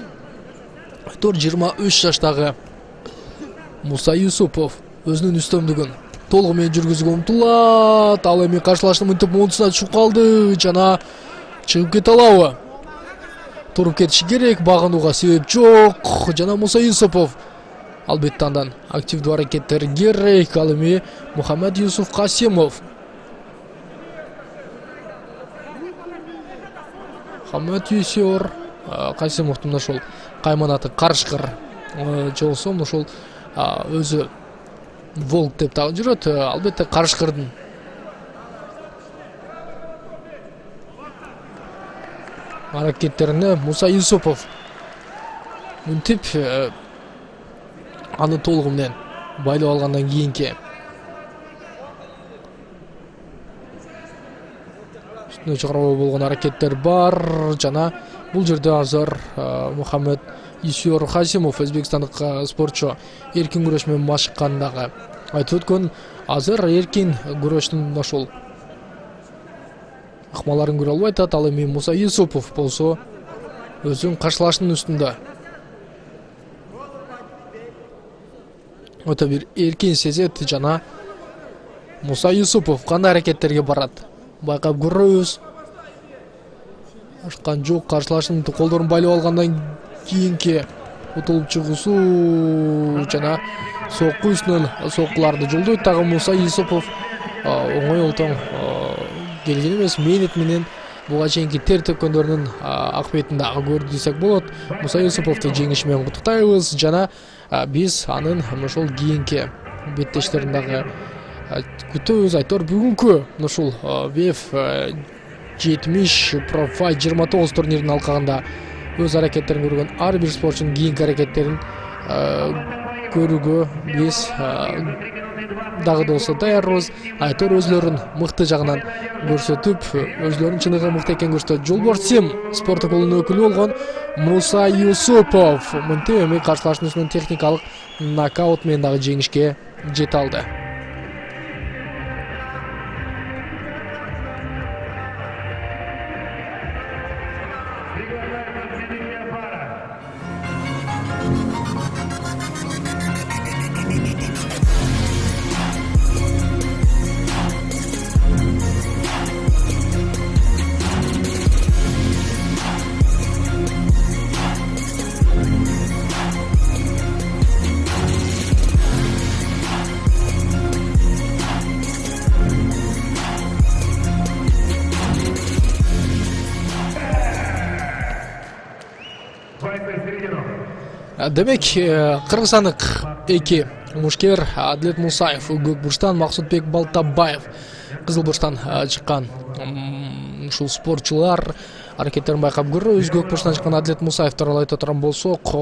Автор 23 жаштагы Муса Юсупов өзүнүн үстөмдүгүн толугу менен жүргүзүүгө умтулат. Ал эми каршылаштын мынтип монусуна түшүп калды жана чыгып кете алабы? Туруп кетиши керек, багынууга себеп жок. Жана Муса Юсупов албетте андан активдүү аракеттер керек. Ал эми Мухаммед Юсуф Касимов. Мухаммед Юсур Касимовдун ошол кайманаты карышкыр жолсом ошол өзү волк деп дагы жүрөт. Албетте карышкырдын аракеттерине Муса Юсупов мынтип аны толугу менен байлап алгандан кийинки үстүнө чыгаруу болгон аракеттер бар жана бул жерде азыр Мухаммед Юсур Касимов өзбекстандык спортчу эркин күрөш менен машыккандагы айтып өткөн азыр эркин күрөштүн ошол ыкмаларын көрө албай атат. Ал эми Муса Юсупов болсо өзүнүн каршылашынын үстүндө өтө бир эркин сезет жана Муса Юсупов кандай аракеттерге барат байкап көрөбүз. Ашкан жок, каршылашынын колдорун байлап алгандан кийинки утулуп чыгуусу жана сокку үстүнөн соккуларды жолдойт. Дагы Муса Юсупов оңой олтоң келген эмес, мээнет менен буга чейинки тер төккөндөрүнүн акыбетін дагы көрдү десек болот. Муса Юсуповду жеңиши менен куттуктайбыз жана биз анын ошол кийинки беттештерин дагы күтөбүз. Айтор бүгүнкү ушул ВФ 70 Pro Fight 29 турниринин алкагында өз аракеттерин көргөн ар бир спортчунун кийинки аракеттерин көрүүгө биз дагы да болсо даярбыз. Айтор өзлөрүн мыкты жагынан көрсөтүп, өзлөрүнүн чыныгы мыкты экенин көрсөтөт. Жолборс Сим спорттук клубунун өкүлү болгон Муса Юсупов мынтип эми каршылашуунун үстүнөн техникалык нокаут менен дагы жеңишке жете алды. Демек, кыргызстандык эки мушкер Адлет Мусаев, көк бурчтан Максутбек Балтабаев, кызыл бурчтан чыккан ушул спортчулар аракеттерин байкап көрөбүз. Көк бурчтан чыккан Адлет Мусаев тууралуу айта турган болсок,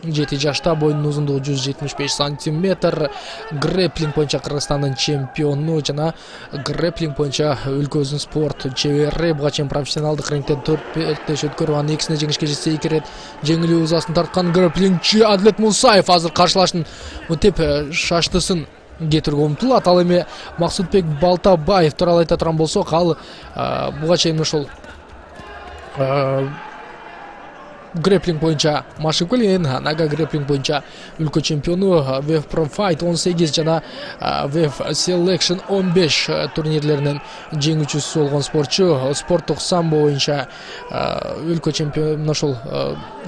27 жашта, боюнун узундугу 175 сантиметр, грэплинг боюнча Кыргызстандын чемпиону жана грэплинг боюнча өлкөбүздүн спорт чебери. Буга чейин профессионалдык рингте 4 беш өткөрүп, анын экисине жеңишке жетсе, 2 ирет жеңилүү ызасын тарткан грэплингчи Адлет Мусаев азыр каршылашын мынтип шаштысын кетирүүгө умтулат. Ал эми Максутбек Балтабаев тууралуу айта турган болсок, ал буга чейин ошол грэплинг боюнча машыгып келген, нага грэплинг боюнча өлкө чемпиону, ВФ Pro Fight 18 жана ВФ Selection 15 турнирлеринин жеңүүчүсү болгон спортчу. Спорттук самбо боюнча өлкө чемпиону, ошол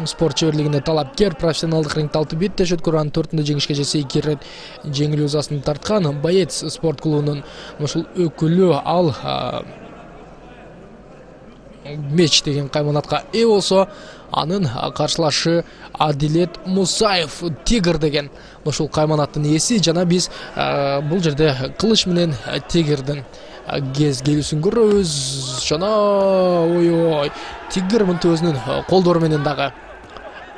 спорт чеберлигине талапкер. Профессионалдык рингде 6 беттеш өткөрүп, анын 4-үндө жеңишке жетсе, 2 ирет жеңилүү ызасын тарткан. Боец спорт клубунун ошол өкүлү, ал меч деген кайманатка ээ болсо, анын каршылашы Адилет Мусаев, Тигр деген ошол кайманаттын ээси. Жана биз бул жерде кылыч менен Тигрдин кез келүүсүн көрөбүз. Жана ой Тигр мынтип өзүнүн колдору менен дагы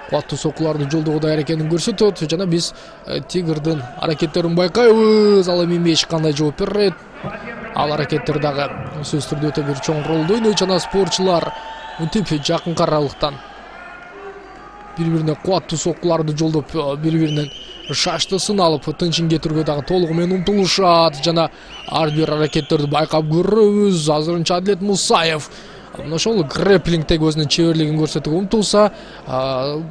кубаттуу соккуларды жолдоого даяр экенин көрсөтөт. Жана биз Тигрдин аракеттерин байкайбыз. Ал эми меч кандай жооп берет, ал аракеттер дагы сөзсүз түрдө өтө бир чоң ролду ойнойт. Жана спортчулар мынтип жакынкы аралыктан бири-бирине кубаттуу соккуларды жолдоп, бири-биринен шаштысын алып, тынчын кетирүүгө дагы толугу менен умтулушат. Жана ар бир аракеттерди байкап көрөбүз. Азырынча Адлет Мусаев ошол грэплингдеги өзүнүн чеберлигин көрсөтүүгө умтулса,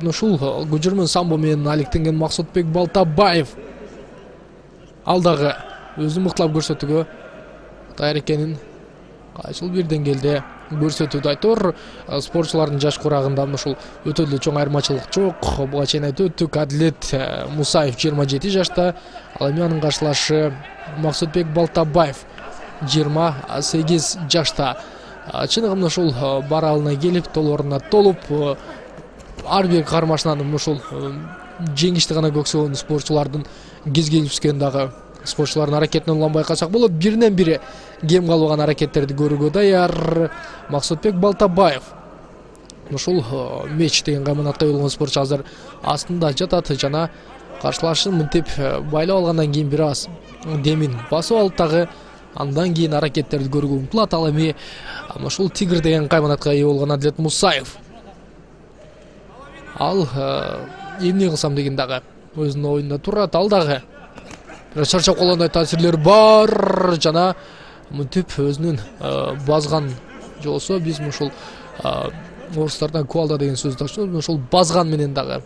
ушул көчөрмөн самбо менен алектенген Максутбек Балтабаев ал дагы өзүн мыктылап көрсөтүүгө даяр экенин кайсыл бир деңгээлде көрсөтүүдө айтор. Спортчулардын жаш курагында ушул өтө эле чоң айырмачылык жок. Буга чейин айтып өттүк, Адлет Мусаев 27 жашта, ал эми анын каршылашы Максутбек Балтабаев 28 жашта. Чыныгы ушул баралына келип, толоруна толуп, ар бир кармашынан ушул жеңишти гана көксөгөн спортчулардын кез келип түскөн дагы спортчулардын аракетинен улам байкасак болот. Биринен бири кем калбаган аракеттерди көрүүгө даяр Максутбек Балтабаев. Ушул меч деген кайманатка болгон спортчу азыр астында жатат жана каршылашын мынтип байлап алгандан кийин бир аз демин басып алып дагы андан кийин аракеттерди көрүүгө умтулат. Ал эми ушул Тигр деген кайманатка ээ болгон Адлет Мусаев. Ал эмне кылсам деген дагы өзүнүн оюнда турат. Ал дагы чарчап калгандай таасирлер бар жана мынтип өзүнүн базган жолсо биз ушул орустардан куалда деген сөздү ташыбыз. Ушул базган менен дагы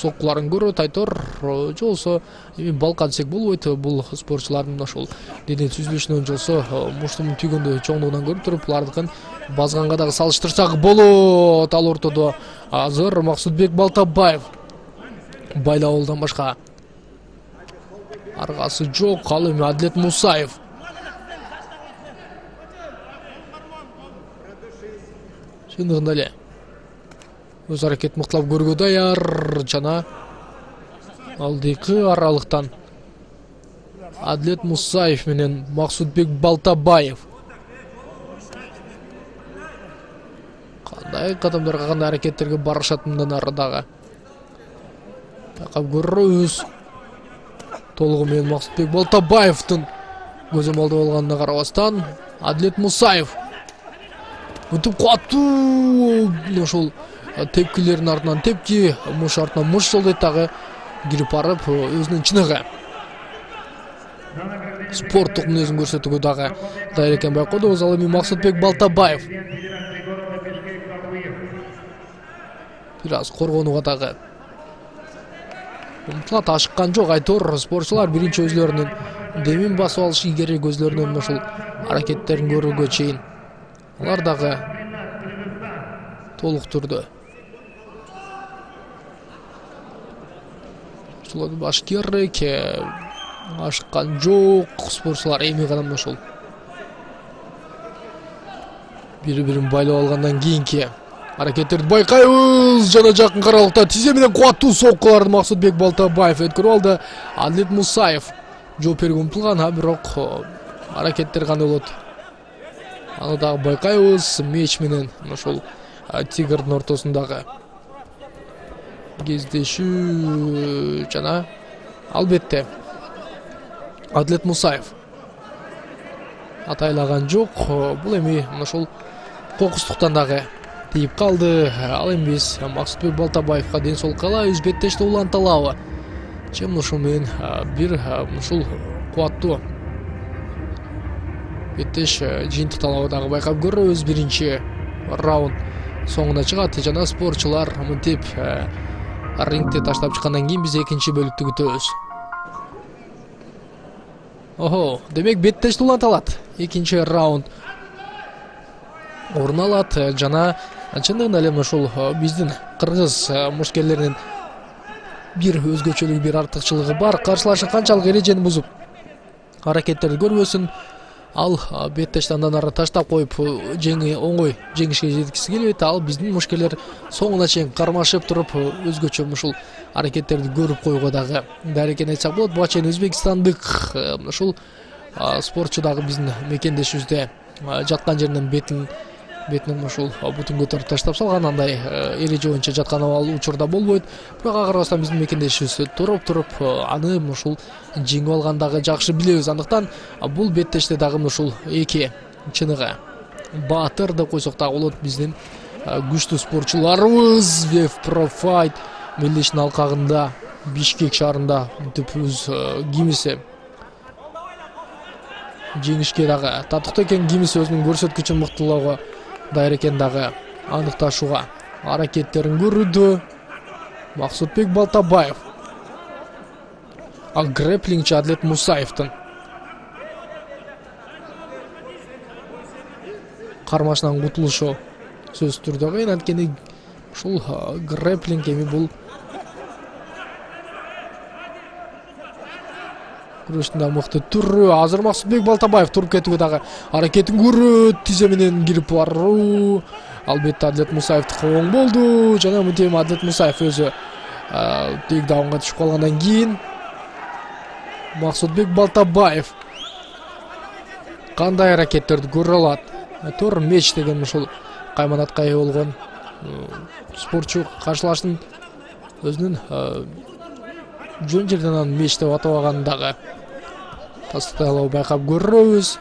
соккуларын көрөт айтор. Жолсо эми балка десек болбойт. Бул спортчулардын ошол дене түзүлүшүнөн жолсо муштумун түйгөндө чоңдугунан көрүп туруп булардыкын базганга дагы салыштырсак болот. Ал ортодо азыр Максутбек Балтабаев байлап алуудан башка аргасы жок. Ал эми Адлет Мусаев чындыгында эле өз аракет мыктылап көрүүгө даяр жана алдыңкы аралыктан Адлет Мусаев менен Максутбек Балтабаев кандай кадамдарга, кандай аракеттерге барышат мындан ары дагы байкап көрөбүз. Толугу менен Максутбек Балтабаевдин көзөмөлдө болгонуна карабастан Адлет Мусаев мынтип катуу ошол тепкилердин артынан тепки, муш артынан муш жолдойт дагы кирип барып өзүнүн чыныгы спорттук мүнөзүн көрсөтүүгө дагы даяр экенин байкадыбыз. Ал эми Максутбек Балтабаев бир аз коргонууга дагы умтулат, ашыккан жок айтор. Спортчулар биринчи өзлөрүнүн демин басып алышы керек, өзлөрүнүн ушул аракеттерин көрүүгө чейин алар дагы толук түрдө баш керек. Ашыккан жок спортчулар. Эми гана ушул бири-бирин байлап алгандан кийинки аракеттерди байкайбыз. Жана жакын каралыкта тизе менен кубаттуу соккуларды Максутбек Балтабаев өткөрүп алды. Адлет Мусаев жооп берүүгө умтулган, бирок аракеттер кандай болот аны дагы байкайбыз. Меч менен ошол Тигрдин ортосундагы кездешүү жана албетте Адлет Мусаев атайлаган жок. Бул эми ошол кокустуктан дагы тийип калды. Ал эми биз Максутбек Балтабаевга ден соолук каалайбыз, беттешти уланталабы. Чын ушул менен бир ушул кубаттуу беттеш жыйынтыкталабы дагы байкап көрөбүз. Биринчи раунд соңуна чыгат жана спортчулар мынтип рингде таштап чыккандан кийин биз экинчи бөлүктү күтөбүз. Охо, демек беттешти уланталат. Экинчи раунд орун алат жана чындыгында эле ушул биздин кыргыз мушкерлеринин бир өзгөчөлүгү, бир артыкчылыгы бар. Каршылашы канчалык эрежени бузуп аракеттерди көрбөсүн, ал беттешти андан ары таштап коюп оңой жеңишке жеткиси келбейт. Ал биздин мушкерлер соңуна чейин кармашып туруп өзгөчө ушул аракеттерди көрүп коюуга дагы даяр экенин айтсак болот. Буга чейин өзбекстандык ушул спортчу дагы биздин мекендешибизде жаткан жеринен бетинен ушул бутун көтөрүп таштап салган, андай эреже боюнча жаткан ал учурда болбойт. Бирок ага карабастан биздин мекендешибиз туруп аны ушул жеңип алгандагы жакшы билебиз. Андыктан бул беттеште дагы ушул эки чыныгы баатыр деп койсок дагы болот биздин күчтүү спортчуларыбыз. Вев Pro Fight мелдештин алкагында Бишкек шаарында мынтип өз кимиси жеңишке дагы татыктуу экен, кимиси өзүнүн көрсөткүчүн мыктылоого даяр экен дагы аныкташууга аракеттерин көрүүдө Максутбек Балтабаев. Ал грэплингчи Адлет Мусаевдин кармашынан кутулушу сөзсүз түрдө кыйын, анткени ушул грэплинг эми бул күрөштүн да мыкты түрү. Азыр Максутбек Балтабаев туруп кетүүгө дагы аракетин көрөт, тизе менен кирип баруу. Албетте Адлет Мусаевдики оң болду жана мынтип Адлет Мусаев өзү тейкдаунга түшүп калгандан кийин Максутбек Балтабаев кандай аракеттерди көрө алат? Тор меч деген ушул кайманатка ээ болгон спортчу каршылаштын өзүнүн жөн жерден анын меч деп атабаганын дагы тастыкталып байкап көрөбүз.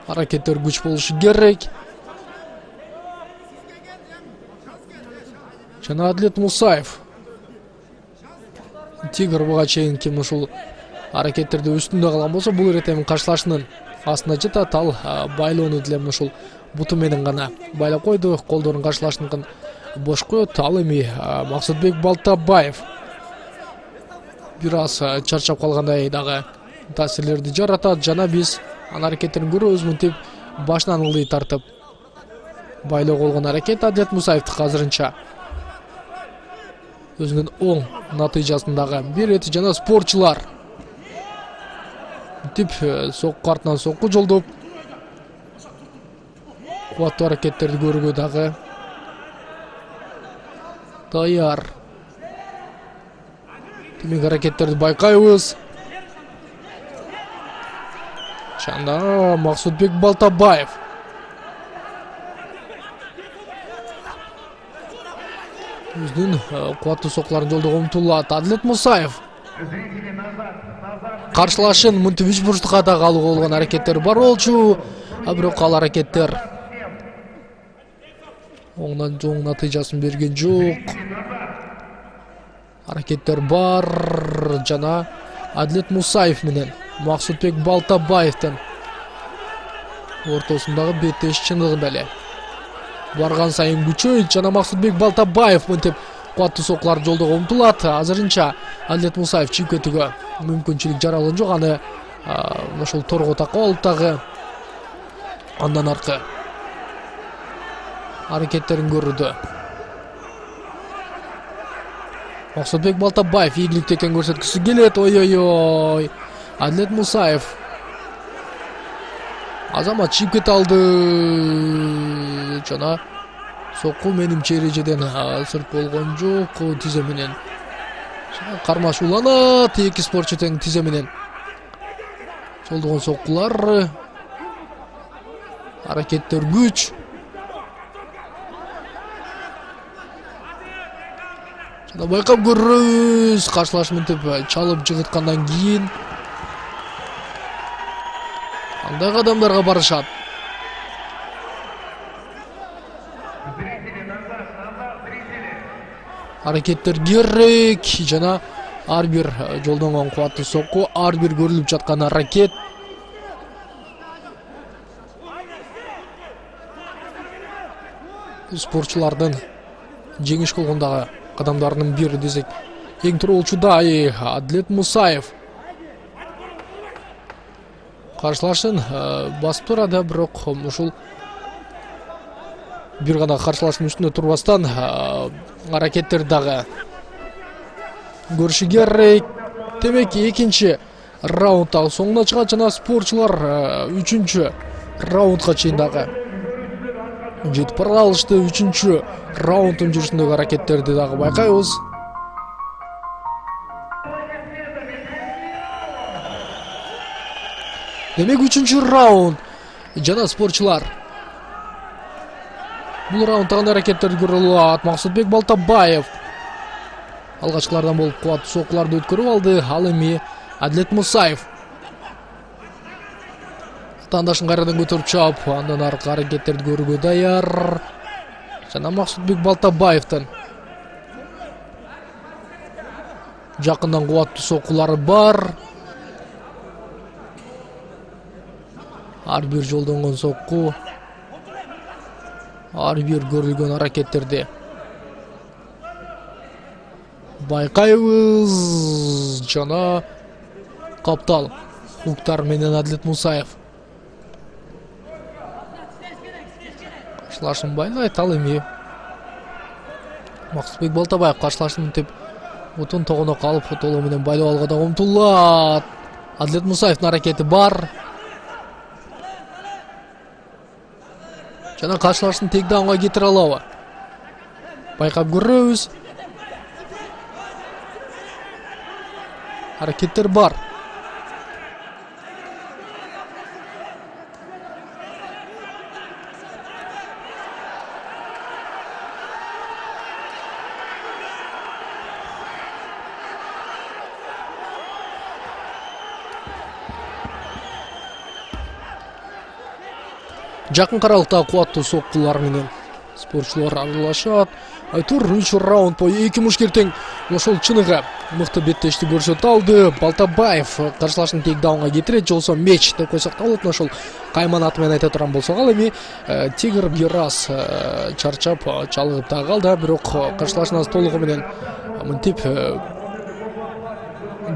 Аракеттер күч болушу керек. Жана Адлет Мусаев Тигр буга чейин ким ушул аракеттерде үстүндө калган болсо, бул ирет эми каршылашынын астына жатат. Ал байлоону деле ушул буту менен гана байлап койду, колдорун каршылашыныкын бош коет. Ал эми Максутбек Балтабаев бир аз чарчап калгандай дагы таасирлерди жаратат жана биз анын аракеттерин көрөбүз. Мынтип башынан ылдый тартып байлоо болгон аракет Адлет Мусаевдики азырынча өзүнүн оң натыйжасын дагы берет жана спортчулар мынтип сокку артынан сокку жолдоп кубаттуу аракеттерди көрүүгө дагы даяр. Демек аракеттерди байкайбыз. Жана Максутбек Балтабаев өзүнүн кубаттуу соккуларын жолдоого умтулат. Адлет Мусаев каршылашын мынтип үч бурчтукка да калууга болгон аракеттер бар болчу, бирок ал аракеттер оңдан жоң натыйжасын берген жок. Аракеттер бар жана Адлет Мусаев менен Максутбек Балтабаевдин ортосундагы беттеш чындыгында эле барган сайын күчөйт жана Максутбек Балтабаев мынтип кубаттуу соккуларды жолдоого умтулат. Азырынча Адлет Мусаев чыгып кетүүгө мүмкүнчүлүк жаралган жок. Аны ошол торго такап алып дагы андан аркы аракеттерин көрүүдө Максутбек Балтабаев ийгиликтүү экенин көрсөткүсү келет. Ой-ой-ой. Адлет Мусаев азамат чыгып кете алды жана сокку менимче эрежеден сырт болгон жок. Тизе менен кармашууланат эки спортчу тең тизе менен жолдогон соккулар. Аракеттер күч. Жана байкап көрөбүз каршылаш мынтип чалып жыгыткандан кийин кандай кадамдарга барышат. Аракеттер керек жана ар бир жолдонгон кубаттуу сокку, ар бир көрүлүп жаткан аракет спортчулардын жеңиш болгондагы кадамдарынын бири десек эң туура болчу да. Адлет Мусаев каршылашын басып турат, бирок ушул бир гана каршылаштын үстүндө турбастан аракеттер дагы көрүшү керек. Демек экинчи раунд дагы соңуна чыгат жана спортчулар үчүнчү раундга чейин дагы жетип бара алышты. Үчүнчү раунддун жүрүшүндөгү аракеттерди дагы байкайбыз. Демек үчүнчү раунд жана спортчулар бул раундда кандай аракеттерди көрө алат? Максутбек Балтабаев алгачкылардан болуп кубаттуу соккуларды өткөрүп алды. Ал эми Адлет Мусаев тандашын кайрадан көтөрүп чап, андан аркы аракеттерди көрүүгө даяр. Жана Максутбек Балтабаевдин жакындан кубаттуу соккулары бар. ар бир жолдонгон сокку, ар бир көрүлгөн аракеттерди байкайбыз. Жана каптал Уктар менен Адлет Мусаев каршылашын байлайт. Ал эми Максутбек Балтабаев каршылашын деп утун тогоно калып толугу менен байлап алууга да умтулат. Адлет Мусаевдин аракети бар. Жана каршылашын тейкдаунга кетире алабы? Байкап көрөбүз. Аракеттер бар. Жакын каралыкта кубаттуу соккулар менен спортчулар аралашат. Айтур 3 раунд бою эки мушкер тең ошол чыныгы мыкты беттешти көрсөтө алды. Балтабаев каршылашын тейкдаунга кетирет, жолсо меч деп койсок да болот. Ошол кайман аты менен айта турган болсок, ал эми Тигр бир аз чарчап чалгып да калды, бирок каршылашын толугу менен мынтип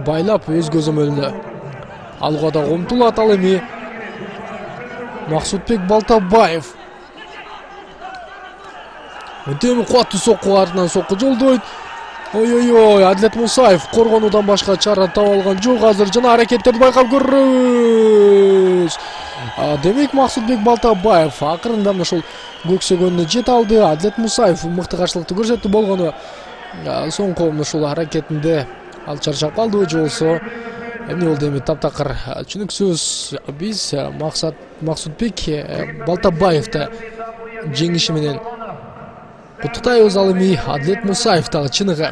байлап өз көзөмөлүнө алууга да умтулат. Ал эми Максутбек Балтабаев мынтип кубаттуу сокку артынан сокку жолдойт. Ой, Адлет Мусаев коргонуудан башка чара таба алган жок азыр. Жана аракеттерди байкап көрөбүз. Демек Максутбек Балтабаев акырында ошол көксөгөнүнө жете алды. Адлет Мусаев мыкты каршылыкты көрсөттү болгону соңку ушул аракетинде ал чарчап калды. Жолсо эмне болду эми таптакыр түшүнүксүз. Биз Максутбек Балтабаевди жеңиши менен куттуктайбыз. Ал эми Адлет Мусаев дагы чыныгы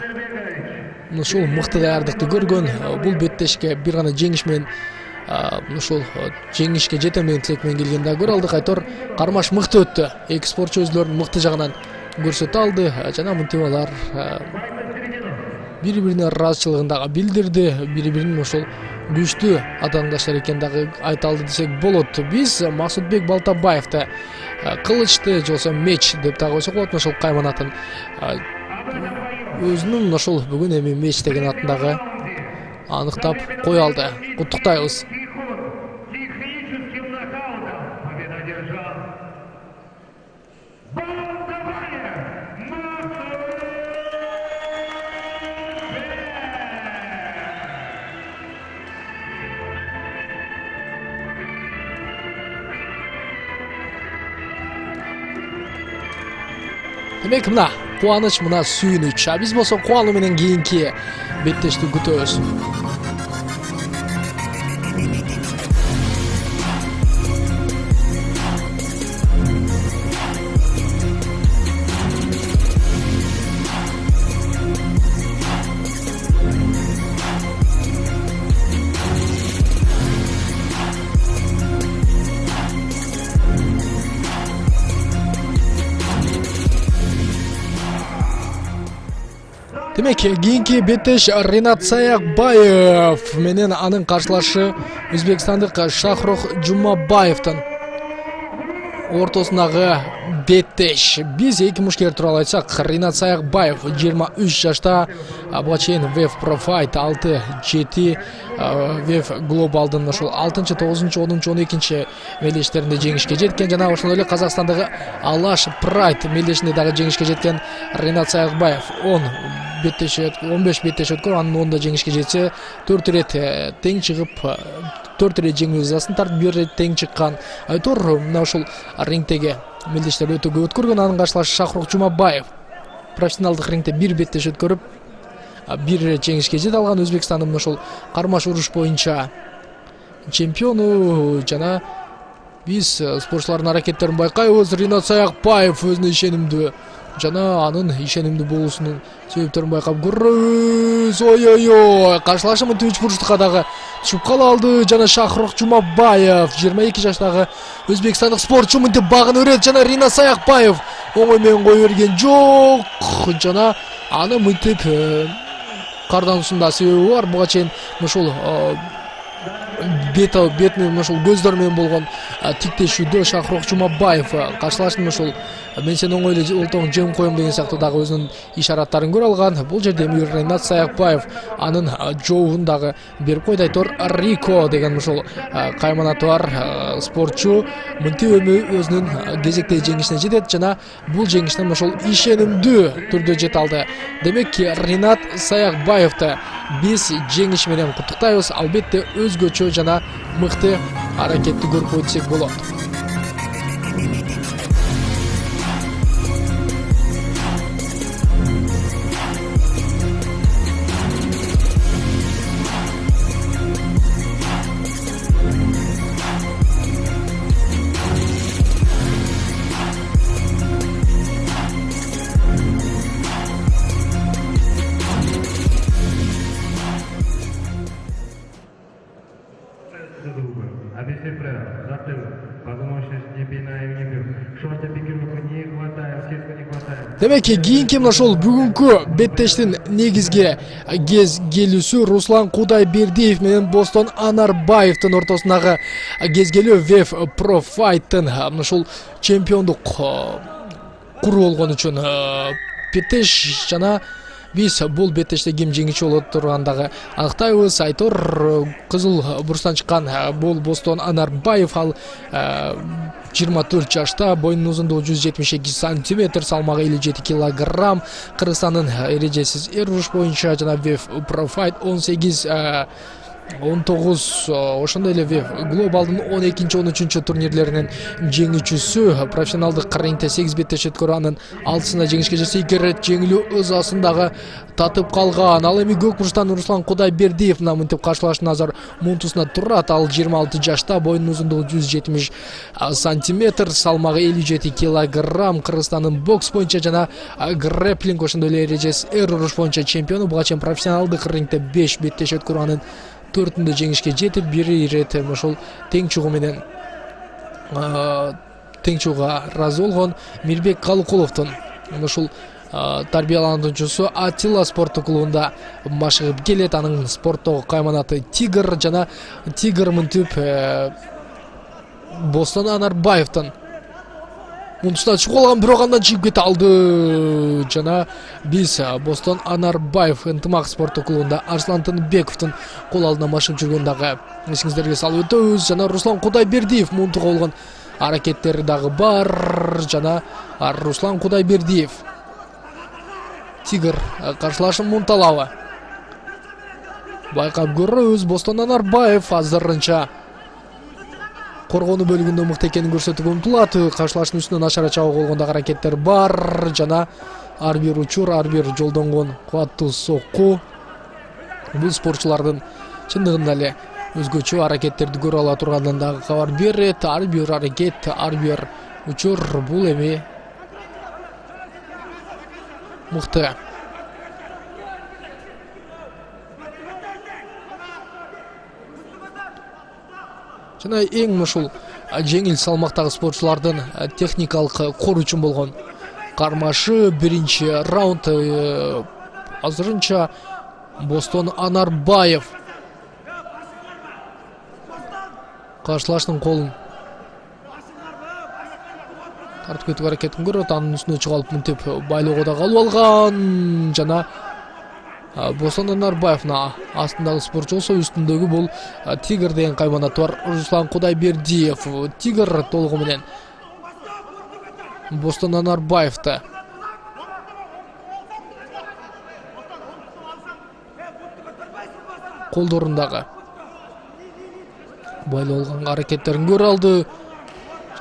ушул мыкты даярдыкты көргөн. Бул беттешке бир гана жеңиш менен ушул жеңишке жетем деген тилек менен келгенди да көрө алдык. Айтор кармаш мыкты өттү. Эки спортчу өзлөрүнүн мыкты жагынан көрсөтө алды. Жана мынтип алар бири-бирине ыраазычылыгын дагы билдирди. Бири-биринин ошол күчтүү атаандаштар экенин дагы айта алды десек болот. Биз Максутбек Балтабаевди кылычты, жолсо меч деп дагы койсок болот. Ошол кайман атын өзүнүн ошол бүгүн эми меч деген атын дагы аныктап кое алды. Куттуктайбыз. Демек мына кубаныч, мына сүйүнүч. Биз болсо кубануу менен кийинки беттешти күтөбүз. Демек кийинки беттеш Ринат Саякбаев менен анын каршылашы өзбекстандык Шахрух Жумабаевдин ортосундагы беттеш. Биз эки мушкер тууралуу айтсак, Ринат Саякбаев 23 жашта, буга чейин WEF Pro Fight 6-7 WEF Global'дын ошол 6-9, 10, 12 мелдештеринде жеңишке жеткен. Жана ошондой эле Казакстандагы Алаш Pride мелдешинде дагы жеңишке жеткен Ринат Саякбаев 15 беттеш өткөн. Анын 10да жеңишке жетсе, 4 ирет тең чыгып, 4 ирет жеңүү жазасын тартып, 1 ирет тең чыккан. Айтор мына ошол рингдеги мелдештер өтө көп өткөргөн. Анын каршылашы Шахрух Жумабаев профессионалдык рингде 1 беттеш өткөрүп, 1 ирет жеңишке жете алган. Өзбекстандын ошол кармаш уруш боюнча чемпиону. Жана биз спортчулардын аракеттерин байкайбыз. Ринат Саякбаев өзүнө ишенимдүү, жана анын ишенимдүү болуусунун себептерин байкап көрөбүз. Ой, каршылашы мынтип 3 бурчтукка дагы түшүп кала алды. Жана Шахрух Жумабаев 22 жаштагы өзбекстандык спортчу мынтип багын өрөт. Жана Ринат Саякбаев оңой менен кое берген жок. Жана аны мынтип кардануусунда себеби бар. Буга чейин ошол бетинин ошол көздөр менен болгон тиктешүүдө Шахрох Жумабаев каршылашты. Ошол мен сени оңой эле ултоң жем коем деген сыяктуу дагы өзүнүн ишараттарын көрө алган. Бул жерде Ринат Саякбаев анын жообун дагы берип койду. Айтор Рико деген ошол кайманаты бар спортчу мынтип өзүнүн кезектеги жеңишине жетет жана бул жеңиштен ошол ишенимдүү түрдө жете алды. Демек Ринат Саякбаевди биз жеңиш менен куттуктайбыз. Албетте өзгөчө жана мыкты аракетти көрүп өтсек болот. Демек кийинки ошол бүгүнкү беттештин негизги кезгелүүсү Руслан Кудайбердиев менен Бостон Анарбаевдин ортосундагы кезгелүү Вев Pro Fight'тын ошол чемпиондук куру болгон үчүн беттеш жана биз бул беттеште ким жеңүүчү болот тургандагы аныктайбыз. Айтор кызыл бурчтан чыккан бул Бостон Анарбаев, ал 24 жашта, боюнун узундугу 172 сантиметр, салмагы 57 килограмм. Кыргызстандын эрежесиз эр уруш боюнча жана Вев Pro Fight 18-19 ошондой эле глобалдын 12-13 турнирлеринин жеңүүчүсү. Профессионалдык рингде 8 беттеш өткөрүп анын 6-сына жеңишке жетсе, 2 рет жеңилүү өз асындагы татып калган. Ал эми көк бурчтан Руслан Кудайбердиев менен мынтип каршылашып назар мунтусуна турат. Ал 26 жашта, боюнун узундугу 170 сантиметр, салмагы 57 килограмм. Кыргызстандын бокс боюнча жана грэпплинг ошондой эле эрежесиз эр уруш боюнча чемпиону. Буга чейин профессионалдык рингде 5 беттеш өткөрүп анын 4-үндө жеңишке жетип, бири ирет ошол тең чугу менен тең чугуга ыраазы болгон. Мирбек Калыкуловдун ушул тарбиялануучусу Атила спорттук клубунда машыгып келет. Анын спорттогу кайманаты Тигр жана Тигр мынтип Бостон Анарбаевдин мунтусунан чыгып алган, бирок андан чыгып кете алды жана биз Бостон Анарбаев ынтымак спорттук клубунда Арслан Тынбековдун кол алдына машыгып жүргөн дагы эсиңиздерге салып өтөбүз. Жана Руслан Кудайбердиев мунтуга болгон аракеттери дагы бар жана Руслан Кудайбердиев Тигр каршылашын мунталабы байкап көрөбүз. Бостон Анарбаев азырынча коргонуу бөлүгүндө мыкты экенин көрсөтүп умтулат. Каршылаштын үстүнөн начар чабуу болгондагы аракеттер бар жана ар бир учур, ар бир жолдонгон кубаттуу сокку бул спортчулардын чындыгында эле өзгөчө аракеттерди көрө ала турганынан дагы кабар берет. Ар бир аракет, ар бир учур бул эми мыкты. Жана эң ушул жеңил салмактагы спортчулардын техникалык кор үчүн болгон кармашы биринчи раунд азырынча Бостон Анарбаев каршылаштын колун тартып кетүүгө аракетин көрөт. Анын үстүнө чыгып алып мынтип байлоого да калып алган жана Бостон Анарбаевдин астындагы спортчу болсо үстүндөгү бул Тигр деген кайманаты бар Руслан Кудайбердиев. Тигр толугу менен Бостон Анарбаевди колдорундагы байлоо алган аракеттерин көрө алды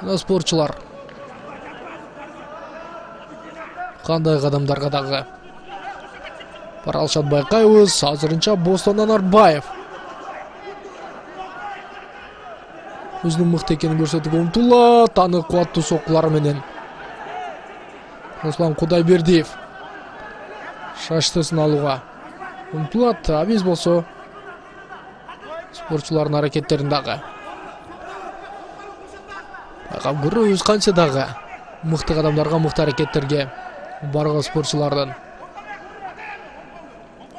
жана спортчулар кандай кадамдарга дагы бара алышат байкайбыз. Азырынча Бостон Анарбаев өзүнүн мыкты экенин көрсөтүп умтулат. Аны кубаттуу соккулары менен Руслан Кудайбердиев шаштысын алууга умтулат. Биз болсо спортчулардын аракеттерин дагы байкап көрөбүз. Канча дагы мыкты кадамдарга, мыкты аракеттерге барган спортчулардын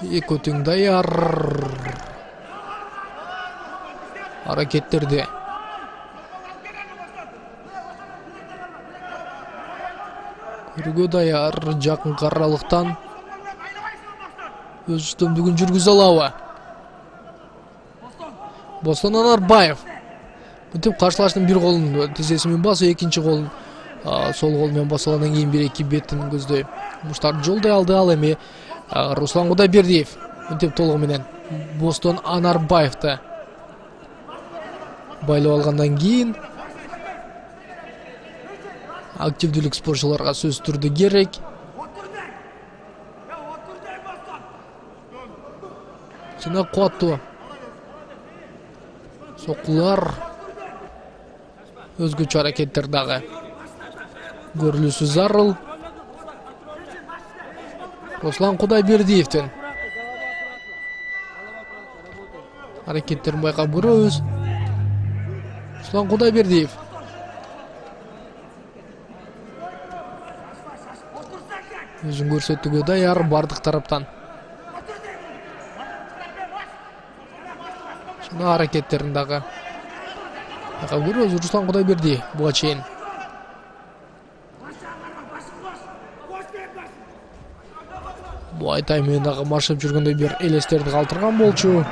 эки тең даяр аракеттерди Өргө даяр жакын аралыктан өз үстөмдүгүн жүргүзө алабы? Бостон Анарбаев мынтип каршылаштын бир колун тизеси менен басып, экинчи колун сол кол менен басып алгандан кийин бир-эки бетин көздөй муштарды жолдой алды. Ал эми Руслан Кудайбердиев мынтип толугу менен Бостон Анарбаевди байлап алгандан кийин активдүүлүк спортчуларга сөзсүз түрдө керек. Жана кубаттуу соккулар, өзгөчө аракеттер дагы көрүлүшү зарыл. Руслан Кудайбердиевдин аракеттерин байкап көрөбүз. Руслан Кудайбердиев өзүн көрсөтүүгө даяр бардык тараптан. Жана аракеттерин дагы байкап көрөбүз. Руслан Кудайбердиев буга чейин Буайтай менен дагы машып жүргөндөй бир элестерди калтырган болчу.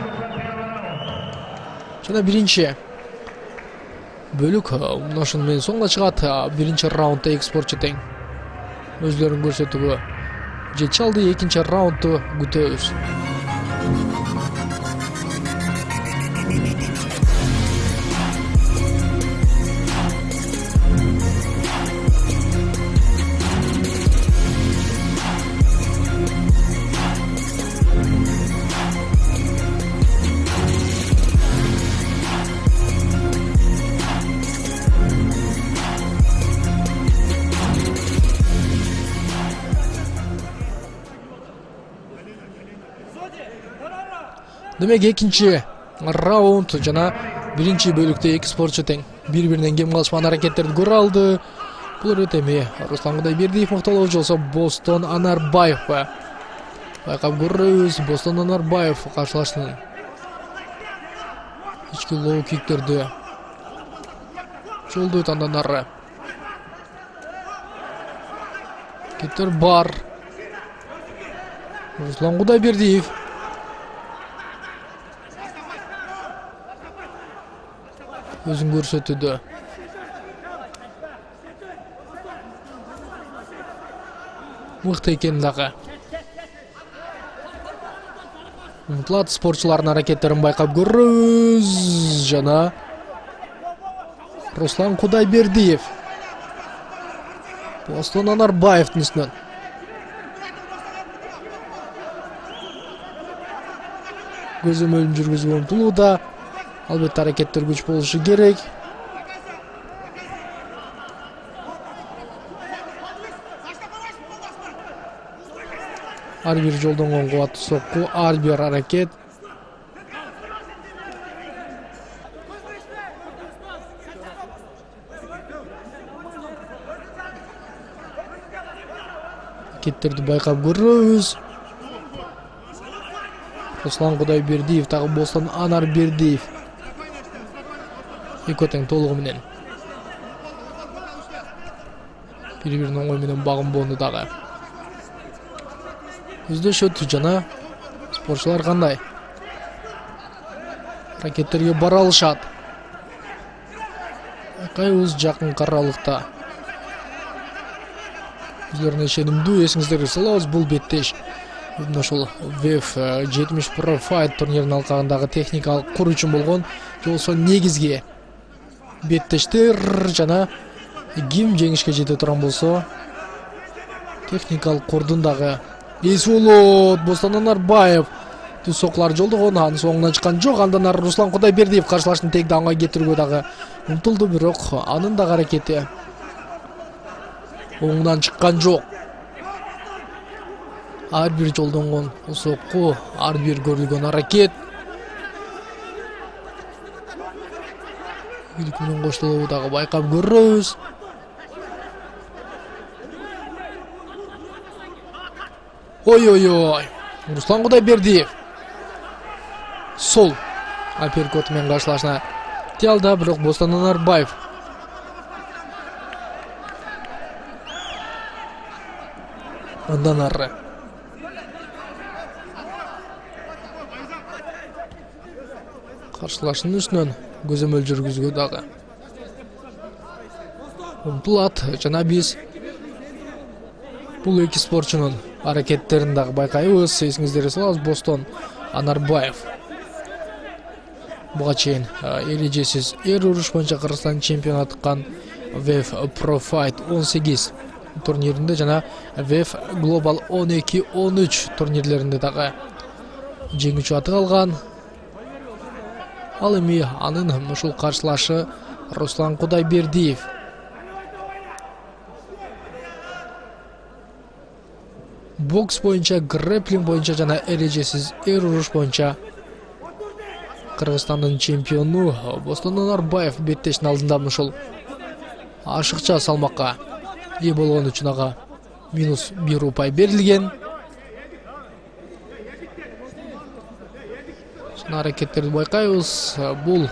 Жана биринчи бөлүк ушуну менен соңго чыгат. Биринчи раундда эки спортчу тең өзлөрүн көрсөтүүгө жете алды. Экинчи раундду күтөбүз. Демек экинчи раунд жана биринчи бөлүктө эки спортчу тең бири-биринен кем калышпаган аракеттерди көрө алды. Бул өтө эми Руслан Кудайбердиев мыктылыгы болсо Бостон Анарбаев байкап көрөбүз. Бостон Анарбаев каршылаштын ички лоу киктерди жолдойт, андан ары кеттер бар. Руслан Кудайбердиев өзүн көрсөтүүдө. Мыкты экен дагы. Умтулат спортчулардын аракеттерин байкап көрөбүз. Жана Руслан Кудайбердиев Бостон Анарбаевдин үстүнөн көзөмөлүн жүргүзүүгө умтулууда. Албетте аракеттер күч болушу керек. Ар бир жолдонгон кубаттуу сокку, ар бир аракет. Аракеттерди байкап көрөбүз. Руслан Кудайбердиев дагы Бостон Анарбердиев экөө тең толугу менен бири-биринин оңой менен багынбоону дагы көздөшөт. Жана спортчулар кандай аракеттерге бара алышат? Байкайбыз жакын аралыкта өзлөрүнө ишенимдүү. Эсиңиздерге салабыз, бул беттеш ошол ВФ 70 Pro Fight турниринин алкагындагы техникалык кур үчүн болгон же болбосо негизги беттештер. Жана ким жеңишке жете турган болсо техникалык курдун дагы эси болот. Бостон Анарбаев түз сокулар жолдогон, анын соңунан чыккан жок. Андан ары Руслан Кудайбердиев каршылаштын тегди аңгай кетирүүгө дагы умтулду, бирок анын дагы аракети оңунан чыккан жок. Ар бир жолдонгон сокку, ар бир көрүлгөн аракет илик менен коштолобу дагы байкап көрөбүз. Ой-ой-ой, Руслан Кудайбердиев сол апперкот менен каршылашына тиялды, бирок Бостон Анарбаев Андан ары каршылашынын үстүнөн көзөмөл жүргүзгө дагы умтулат жана биз бул эки спортчунун аракеттерин дагы байкайбыз. Эсиңиздерге салабыз, Бостон Анарбаев буга чейин эрежесиз эр уруш боюнча Кыргызстан чемпиону аткан WEF Pro Fight 18 турниринде жана WEF Global 12-13 турнирлеринде дагы жеңүүчү атык алган. Ал эми анын ушул каршылашы Руслан Кудайбердиев. Бокс боюнча, грэплинг боюнча жана эрежесиз эр уруш боюнча Кыргызстандын чемпиону Бостон Анарбаев беттештин алдында ушул ашыкча салмакка ээ болгон үчүн ага -1 упай берилген. Жана аракеттерди байкайбыз. Бул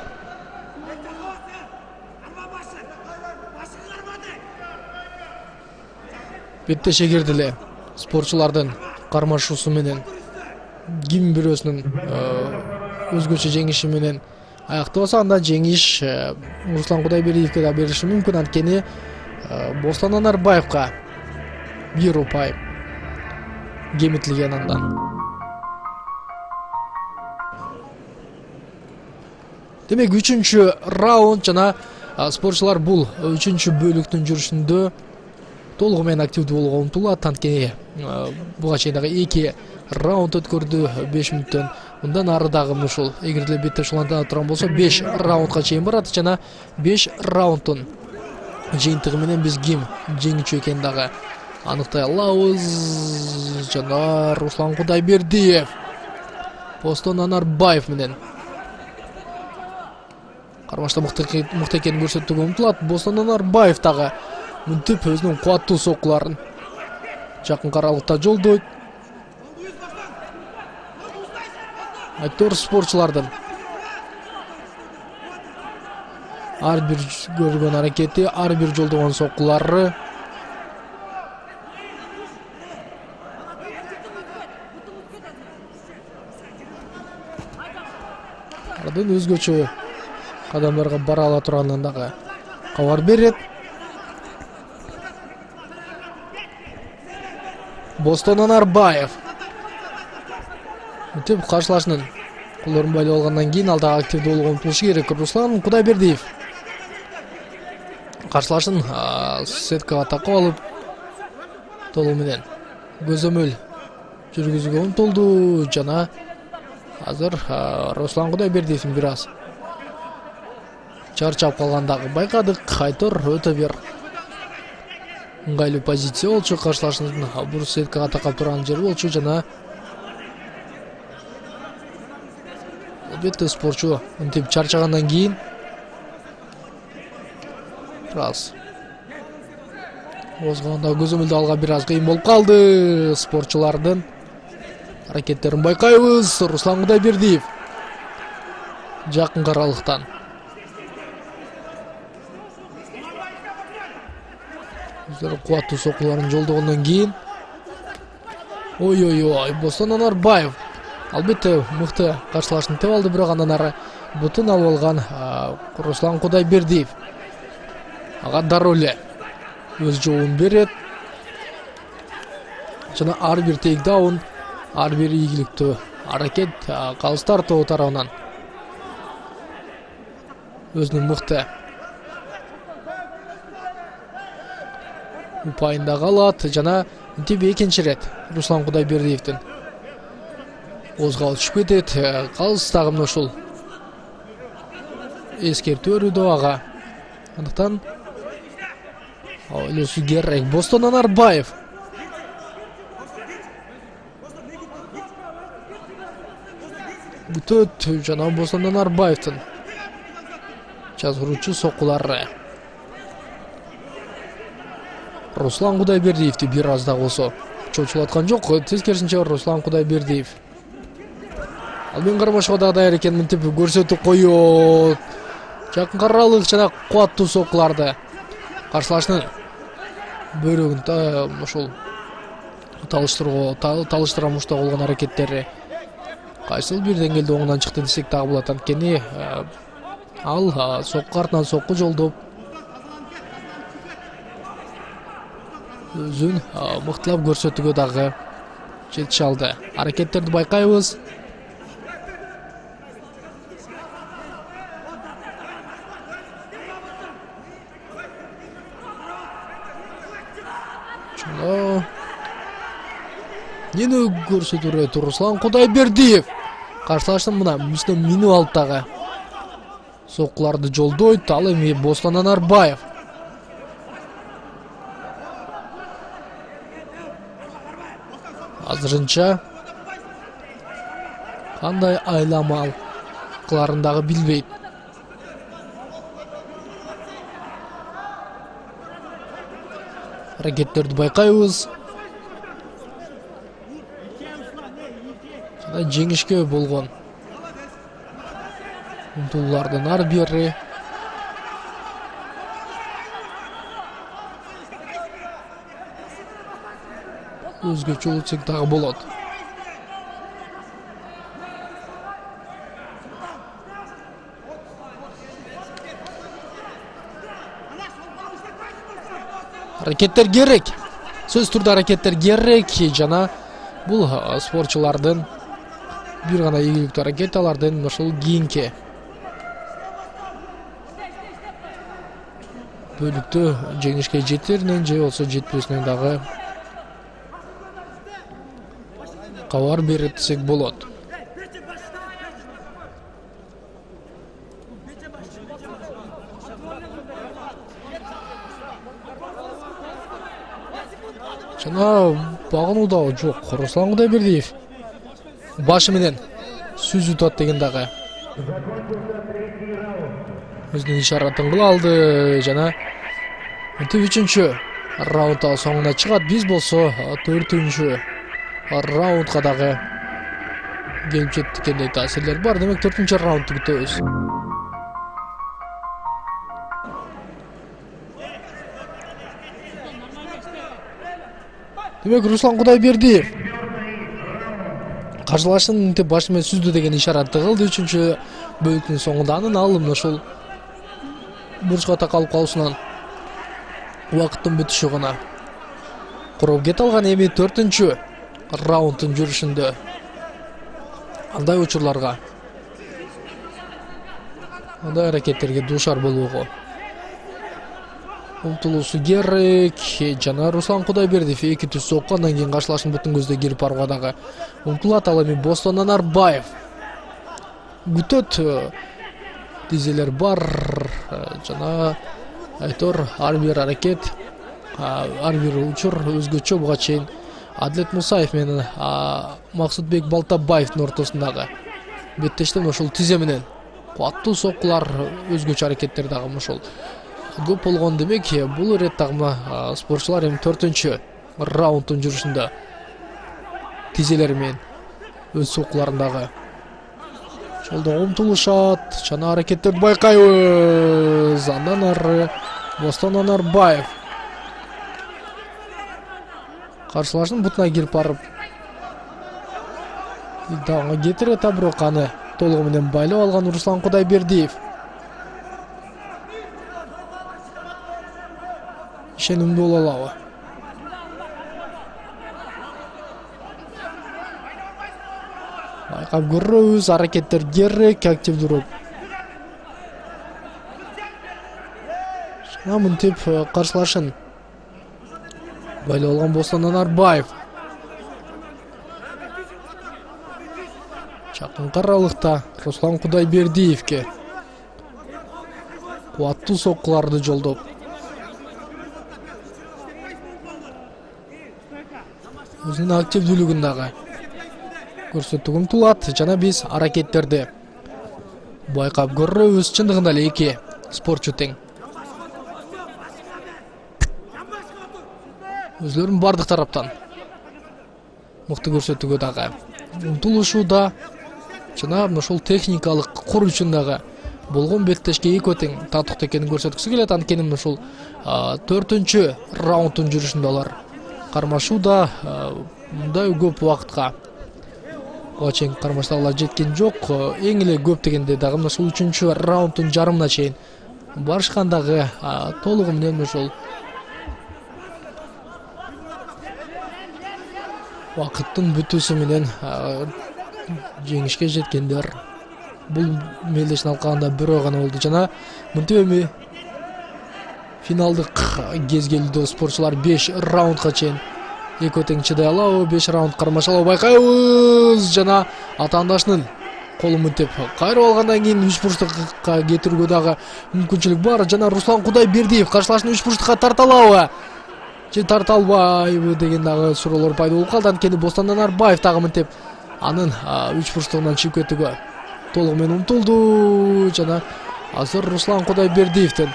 беттеше кирди эле спортчулардын кармашуусу менен ким бирөөсүнүн өзгөчө жеңиши менен аяктабаса, анда жеңиш Руслан Кудайбердиевке да бериши мүмкүн. Анткени Бостон Анарбаевка 1 упай кемитилген андан. Демек 3-чү раунд жана спортчулар бул 3-чү бөлүктүн жүрүшүндө толугу менен активдүү болууга умтулат. Анткени буга чейин дагы 2 раунд өткөрдү 5 мүнөттөн. Мындан ары дагы ушул эгер эле беттеш улантана турган болсо 5 раундга чейин барат жана 5 раундтун жыйынтыгы менен биз ким жеңүүчү экенин дагы аныктай алабыз. Жана Руслан Кудайбердиев Бостон Анарбаев менен кармашта мыкты экенин көрсөтүүгө умтулат. Бостон Анарбаев дагы мынтип өзүнүн кубаттуу соккуларын жакын аралыкта жолдойт. Айтор спортчулардын ар бир көргөн аракети, ар бир жолдогон соккулары ардын өзгөчө кадамдарга бара ала турганын дагы кабар берет. Бостон Анарбаев мынтип каршылашынын колдорун байлап алгандан кийин ал дагы активдүү болууга умтулушу керек. Руслан Кудайбердиев каршылашын сеткага такап алып толугу менен көзөмөл жүргүзүүгө умтулду. Жана азыр Руслан Кудайбердиевдин бир аз чарчап калгандыгы байкадык. Айтор өтө бир ыңгайлуу позиция болчу, каршылашынын бул сеткага такап турган жери болчу. Жана албетте спортчу мынтип чарчагандан кийин бир аз козгогондо көзөмөлдү алга бир аз кыйын болуп калды. Спортчулардын аракеттерин байкайбыз. Руслан Кудайбердиев жакын аралыктан өздөрү кубаттуу соккуларын жолдогондон кийин ой Бостон Анарбаев албетте мыкты каршылашын теп алды, бирок андан ары бутун алып алган Руслан Кудайбердиев ага дароо эле өз жообун берет. Жана ар бир тейкдаун, ар бир ийгиликтүү аракет калыстар тобу тарабынан өзүнүн мыкты упайын дагы алат. Жана мынтип экинчи ирет Руслан Кудайбердиевдин озгал түшүп кетет. Калыс дагы мына ушул эскертүү берүүдө ага. Андыктан ойлосу керек. Бостон Анарбаев бүтөт. Жана Бостон Анарбаевдин жазгыруучу соккулары Руслан Кудайбердиевди бир аз да болсо чочулаткан жок. Тескерисинче Руслан Кудайбердиев ал мен кармашууга дагы даяр экенин мынтип көрсөтүп коет. Жакын аралык жана кубаттуу соккуларды каршылашынын бөйрөгүн ушул талыштыра мушта болгон аракеттери кайсыл бир деңгээлде оңунан чыкты десек дагы болот. Анткени ал сокку артынан сокку жолдоп өзүн мыктылап көрсөтүүгө дагы жетише алды. Аракеттерди байкайбыз. Нені көрсөтүрөт Руслан Кудайбердиев. Каршылаштын мына Муслим минип алып дагы соккуларды жолдойт. Ал эми Бостон Анарбаев. Азырынча кандай айламал кыларын дагы билбейт. Аракеттерди байкайбыз. Жеңишке болгон умтулуулардын ар бири өзгөчө болсок дагы болот. Аракеттер керек. Сөз түрдө аракеттер керек жана бул спортчулардын бир гана ийгиликтүү аракет, алардын ушул кийинки бөлүктө жеңишке жетеринен же болсо жетпесинен дагы кабар берет десек болот. Жана багынууда жок. Руслан Кудайбердиев башы менен сүз утат деген дагы өзүнүн ишаратын кыла алды. Жана 3-чү раундда соңуна чыгат. Биз болсо 4-чү раундга дагы келип жеттик дегендей таасирлер бар. Демек 4-чү раундду күтөбүз. Демек Руслан Кудайбердиев каршылашын интип башы менен сүздү деген ишаратты кылды 3-чү бөлүктүн соңунда. Анын ал ушул бурчка такалып калуусунан убакыттын бүтүшү гана куруп кете алган. Эми 4-чү раунддун жүрүшүндө андай учурларга, андай аракеттерге дуушар болууга умтулуусу керек. Жана Руслан Кудайбердиев 2 түз сокку, андан кийин каршылашын бүтүн көздөй кирип барууга дагы умтулат. Ал эми Бостон Анарбаев күтөт. Тизелер бар жана айтор ар бир аракет, ар бир учур өзгөчө. Буга чейин Адлет Мусаев менен Максутбек Балтабаевдин ортосундагы беттештен ошол тизе менен кубаттуу соккулар, өзгөчө аракеттер дагы ошол көп болгон. Демек бул ирет дагы спортчулар эми 4-чү раунддун жүрүшүндө тизелери менен өз соккуларын дагы жолдо умтулушат. Жана аракеттерди байкайбыз. Андан ары Бостон Анарбаев каршылашын бутуна кирип барып дагы кетирет. Бирок аны толугу менен байлап алган Руслан Кудайбердиев. Ишенимдүү боло алабы? Байкап көрөбүз. Аракеттер керек, активдүүрөөк. Жана мынтип каршылашын байлап алган Бостон Анарбаев. Жакынкы аралыкта Руслан Кудайбердиевке кубаттуу соккуларды жолдоп өзүнүн активдүүлүгүн дагы көрсөтүүгө умтулат. Жана биз аракеттерди байкап көрөбүз. Чындыгында эле эки спортчу тең. Өзлөрүн бардык тараптан мыкты көрсөтүүгө дагы умтулушууда. Жана ошол техникалык кур үчүн дагы болгон беттешке экөө тең татыктуу экенин көрсөткүсү келет. Анткени ушул 4-чү раунддун жүрүшүндө алар кармашуу да мындай көп убакытка буга чейин кармаштагылар жеткен жок. Эң эле көп дегенде дагы мына ушул 3-раунддун жарымына чейин барышкан дагы толугу менен ошол убакыттын бүтүүсү менен жеңишке жеткендер. Бул мелдешин алкаганда бирөө гана болду жана мынтип эми финалдык кезгелүүдө спортчулар 5 раундга чейин экөө тең чыдай алабы, 5 раунд кармашалуу байкайбыз жана атаандашынын колу мынтип кайрып алгандан кийин 3 бурчтукка кетирүүгө дагы мүмкүнчүлүк бар жана Руслан Кудайбердиев каршылашын 3 бурчтукка тарта алабы же тарта албайбы деген дагы суроолор пайда болуп калды. Анткени Бостон Анарбаев дагы мынтип анын 3 бурчтугунан чыгып кетүүгө толугу менен умтулду жана азыр Руслан Кудайбердиевдин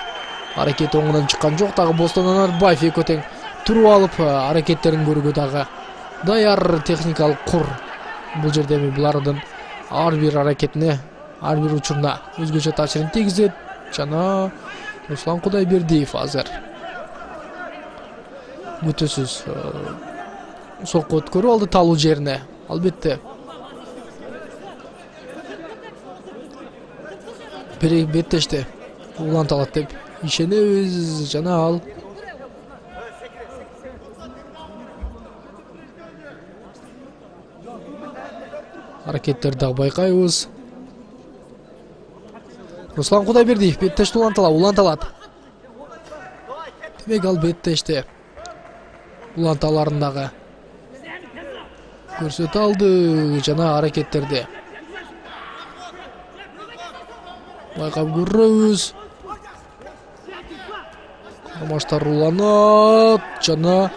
аракети оңунан чыккан жок. Дагы Бостон Анарбаев экөө тең туруп алып аракеттерин көрүүгө дагы даяр техникалык кур. Бул жерде эми булардын ар бир аракетине, ар бир учуруна өзгөчө таасирин тийгизет жана Руслан Кудайбердиев азыр бүтүсүз сокко өткөрүп алды талуу жерине. Албетте беттешти уланталат деп ишенебиз жана ал аракеттерди дагы байкайбыз. Руслан Кудайбердиев беттешти уланталат. Демек ал беттешти уланталарын дагы көрсөтө алды жана аракеттерди байкап көрөбүз. Кармаштар уланат жана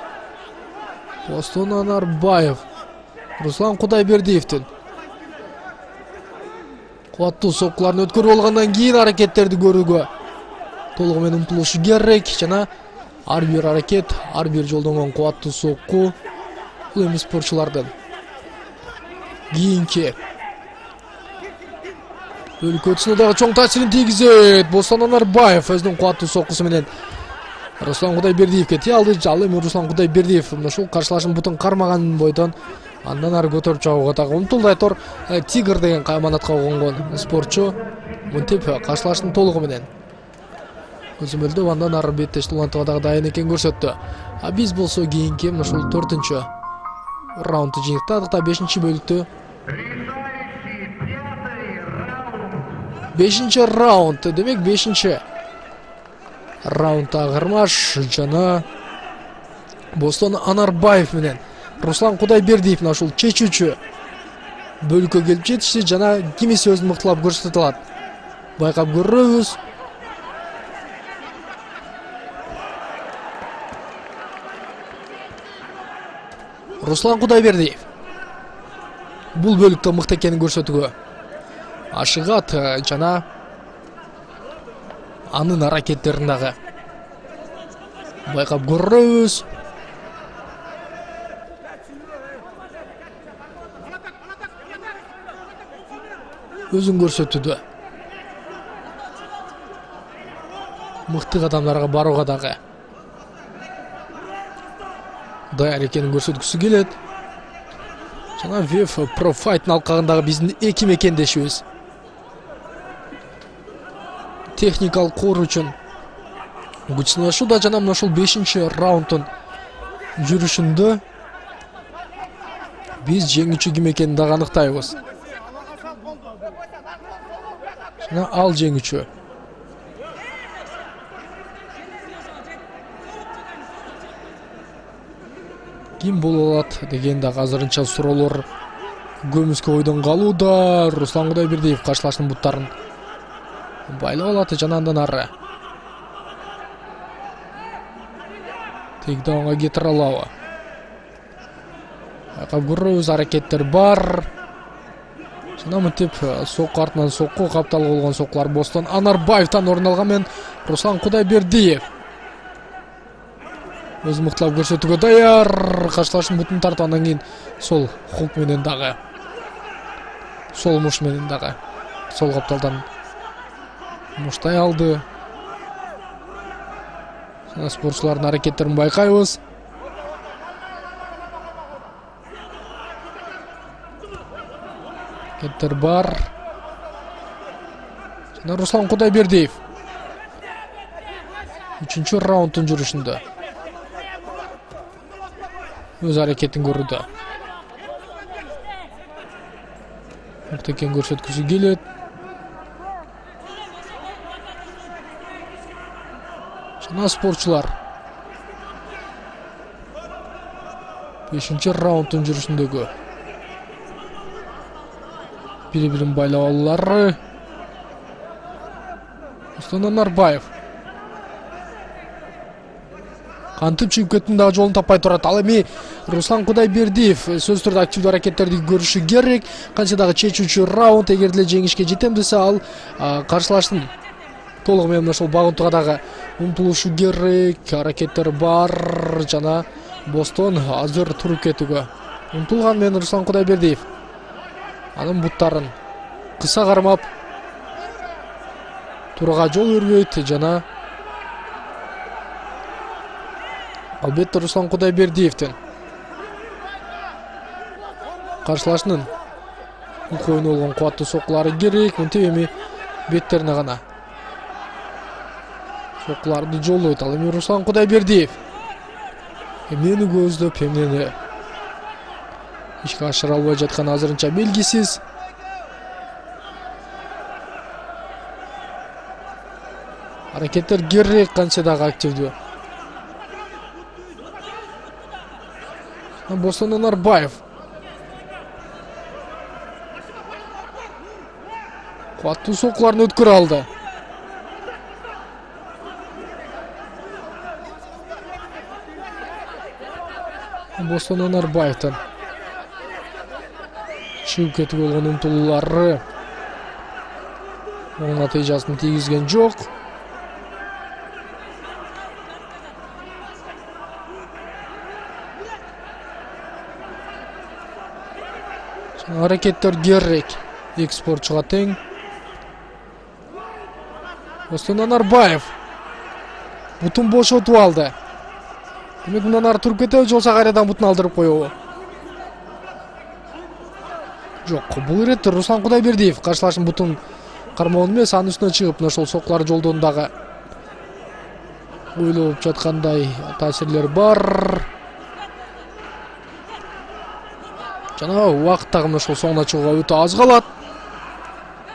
Бостон Анарбаев Руслан Кудайбердиевдин кубаттуу соккуларын өткөрүп алгандан кийин аракеттерди көрүүгө толугу менен умтулушу керек жана ар бир аракет, ар бир жолдонгон кубаттуу сокку бул эми спортчулардын кийинки өлкөсүнө дагы чоң таасирин тийгизет. Бостон Анарбаев өзүнүн кубаттуу соккусу менен Руслан Кудайбердиевке тие алды. Ал эми Руслан Кудайбердиев ушул каршылашын бутун кармаган бойдон андан ары көтөрүп чабууга дагы умтулду. Айтор Тигр деген кайманатка конгон спортчу мынтип каршылашын толугу менен көзөмөлдөп андан ары беттешти улантууга дагы дайын экенин көрсөттү. Биз болсо кийинки ушул 4-чү раундду жыйынтыктадык да 5-бөлүктү 5-раунд. Демек 5-раундда агырмаш жана Бостон Анарбаев менен Руслан Кудайбердиев ушул чечүүчү бөлүккө келип жетишти жана кимиси өзүн мыктылап көрсөтө алат байкап көрөбүз. Руслан Кудайбердиев бул бөлүктө мыкты экенин көрсөтүүгө ашыгат жана анын аракеттерин дагы байкап көрөбүз. Өзүн көрсөтүүдө мыкты кадамдарга барууга дагы даяр экенин көрсөткүсү келет. Жана VF Pro Fight алкагындагы биздин эки мекендешибиз техникалык кор үчүн күч сынашууда жана мына ушул 5-раунддун жүрүшүндө биз жеңүүчү ким экенин дагы аныктайбыз. Жана ал жеңүүчү. Ким боло алат деген дагы азырынча суроолор көмүскө ойдон калууда. Руслан Кудайбердиев каршылашынын буттарын байлап алат жана андан ары тейкдаунга кетире алабы. Байкап көрөбүз, аракеттер бар. Жана мынтип сокку артынан сокку капталга болгон соккулар Бостон Анарбаевтан орун алган менен Руслан Кудайбердиев өз мыктылап көрсөтүүгө даяр. Каршылашын бутун тартып андан кийин сол хук менен дагы сол муш менен дагы сол капталдан муштай алды. Жана спортчулардын аракеттерин байкайбыз. Аракеттер бар. Жана Руслан Кудайбердиев 3-раундтун жүрүшүндө өз аракетин көрүүдө. Мыктыкен көрсөткүсү келет. Жана спортчулар 5-раундтун жүрүшүндөгү бири-бирин байлап алуулары. Руслан Анарбаев кантип чыгып кеттин дагы жолун таппай турат. Ал эми Руслан Кудайбердиев сөзсүз түрдө активдүү аракеттерди көрүшү керек. Канча дагы чечүүчү раунд, эгер деле жеңишке жетем десе, ал каршылаштын толугу менен ошол багынтууга дагы умтулушу керек. Аракеттер бар жана Бостон азыр туруп кетүүгө умтулган менен Руслан Кудайбердиев анын буттарын кыса кармап турага жол бербейт жана албетте Руслан Кудайбердиевдин каршылашынын койуну болгон кубаттуу соккулары керек. Мынтип эми беттерине гана соккуларды жолдойт. Ал эми Руслан Кудайбердиев эмнени көздөп, эмнени ишке ашыра албай жатканы азырынча белгисиз. Аракеттер керек, канча дагы активдүү. Бостон Анарбаев кубаттуу соккуларын өткөрө алды. Бостон Анарбаевдин чыгып кетип болгон умтулуулары оң натыйжасын тийгизген жок. Аракеттер керек. Эки спортчуга тең. Бостон Анарбаев бутун бошотуп алды. Демек мындан ары туруп кетеби, жолса кайрадан бутун алдырып коебу? Жок, бул иретте Руслан Кудайбердиев каршылашын бутун кармоон эмес, анын үстүнө чыгып ошол соккулар жолдон дагы ойлоп жаткандай таасирлер бар. Жана убакыт дагы ошол соңуна чыгууга өтө аз калат.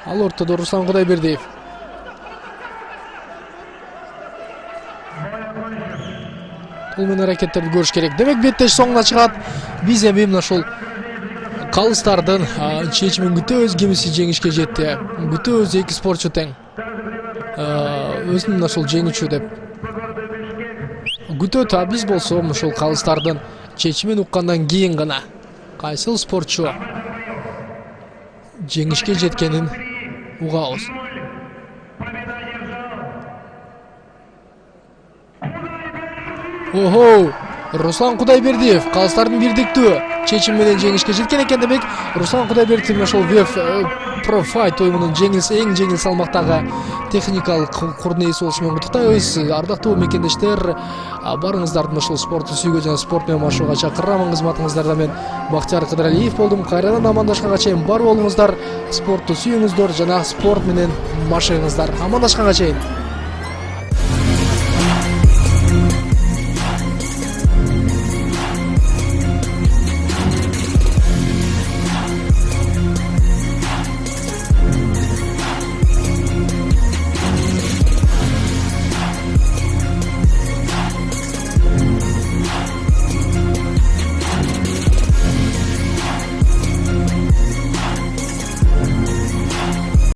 Ал ортодо Руслан Кудайбердиев. Толмен аракеттерди көрүш керек. Демек беттеш соңуна чыгат. Биз эми мына ошол калыстардын чечимин күтөбүз. Кимиси жеңишке жетти. Күтөбүз, эки спортчу тең. Өзүн ошол жеңүүчү деп күтөт. А биз болсо ошол калыстардын чечимин уккандан кийин гана кайсыл спортчу жеңишке жеткенин угабыз. Охо, Руслан Кудайбердиев калыстардын бирдиктүү чечими менен жеңишке жеткен экен. Демек Руслан Кудайбердиев ошол ВФ Pro Fight оюнунун эң жеңил салмактагы техникалык курдун ээси болушу менен куттуктайбыз. Ардактуу мекендештер, барыңыздарды ошол спортту сүйгө жана спорт менен машууга чакырамын. Кызматыңыздарда мен Бактияр Кыдыралиев болдум. Кайрадан амандашканга чейин бар болуңуздар, спортту сүйүңүздөр жана спорт менен машыгыңыздар. Амандашканга чейин.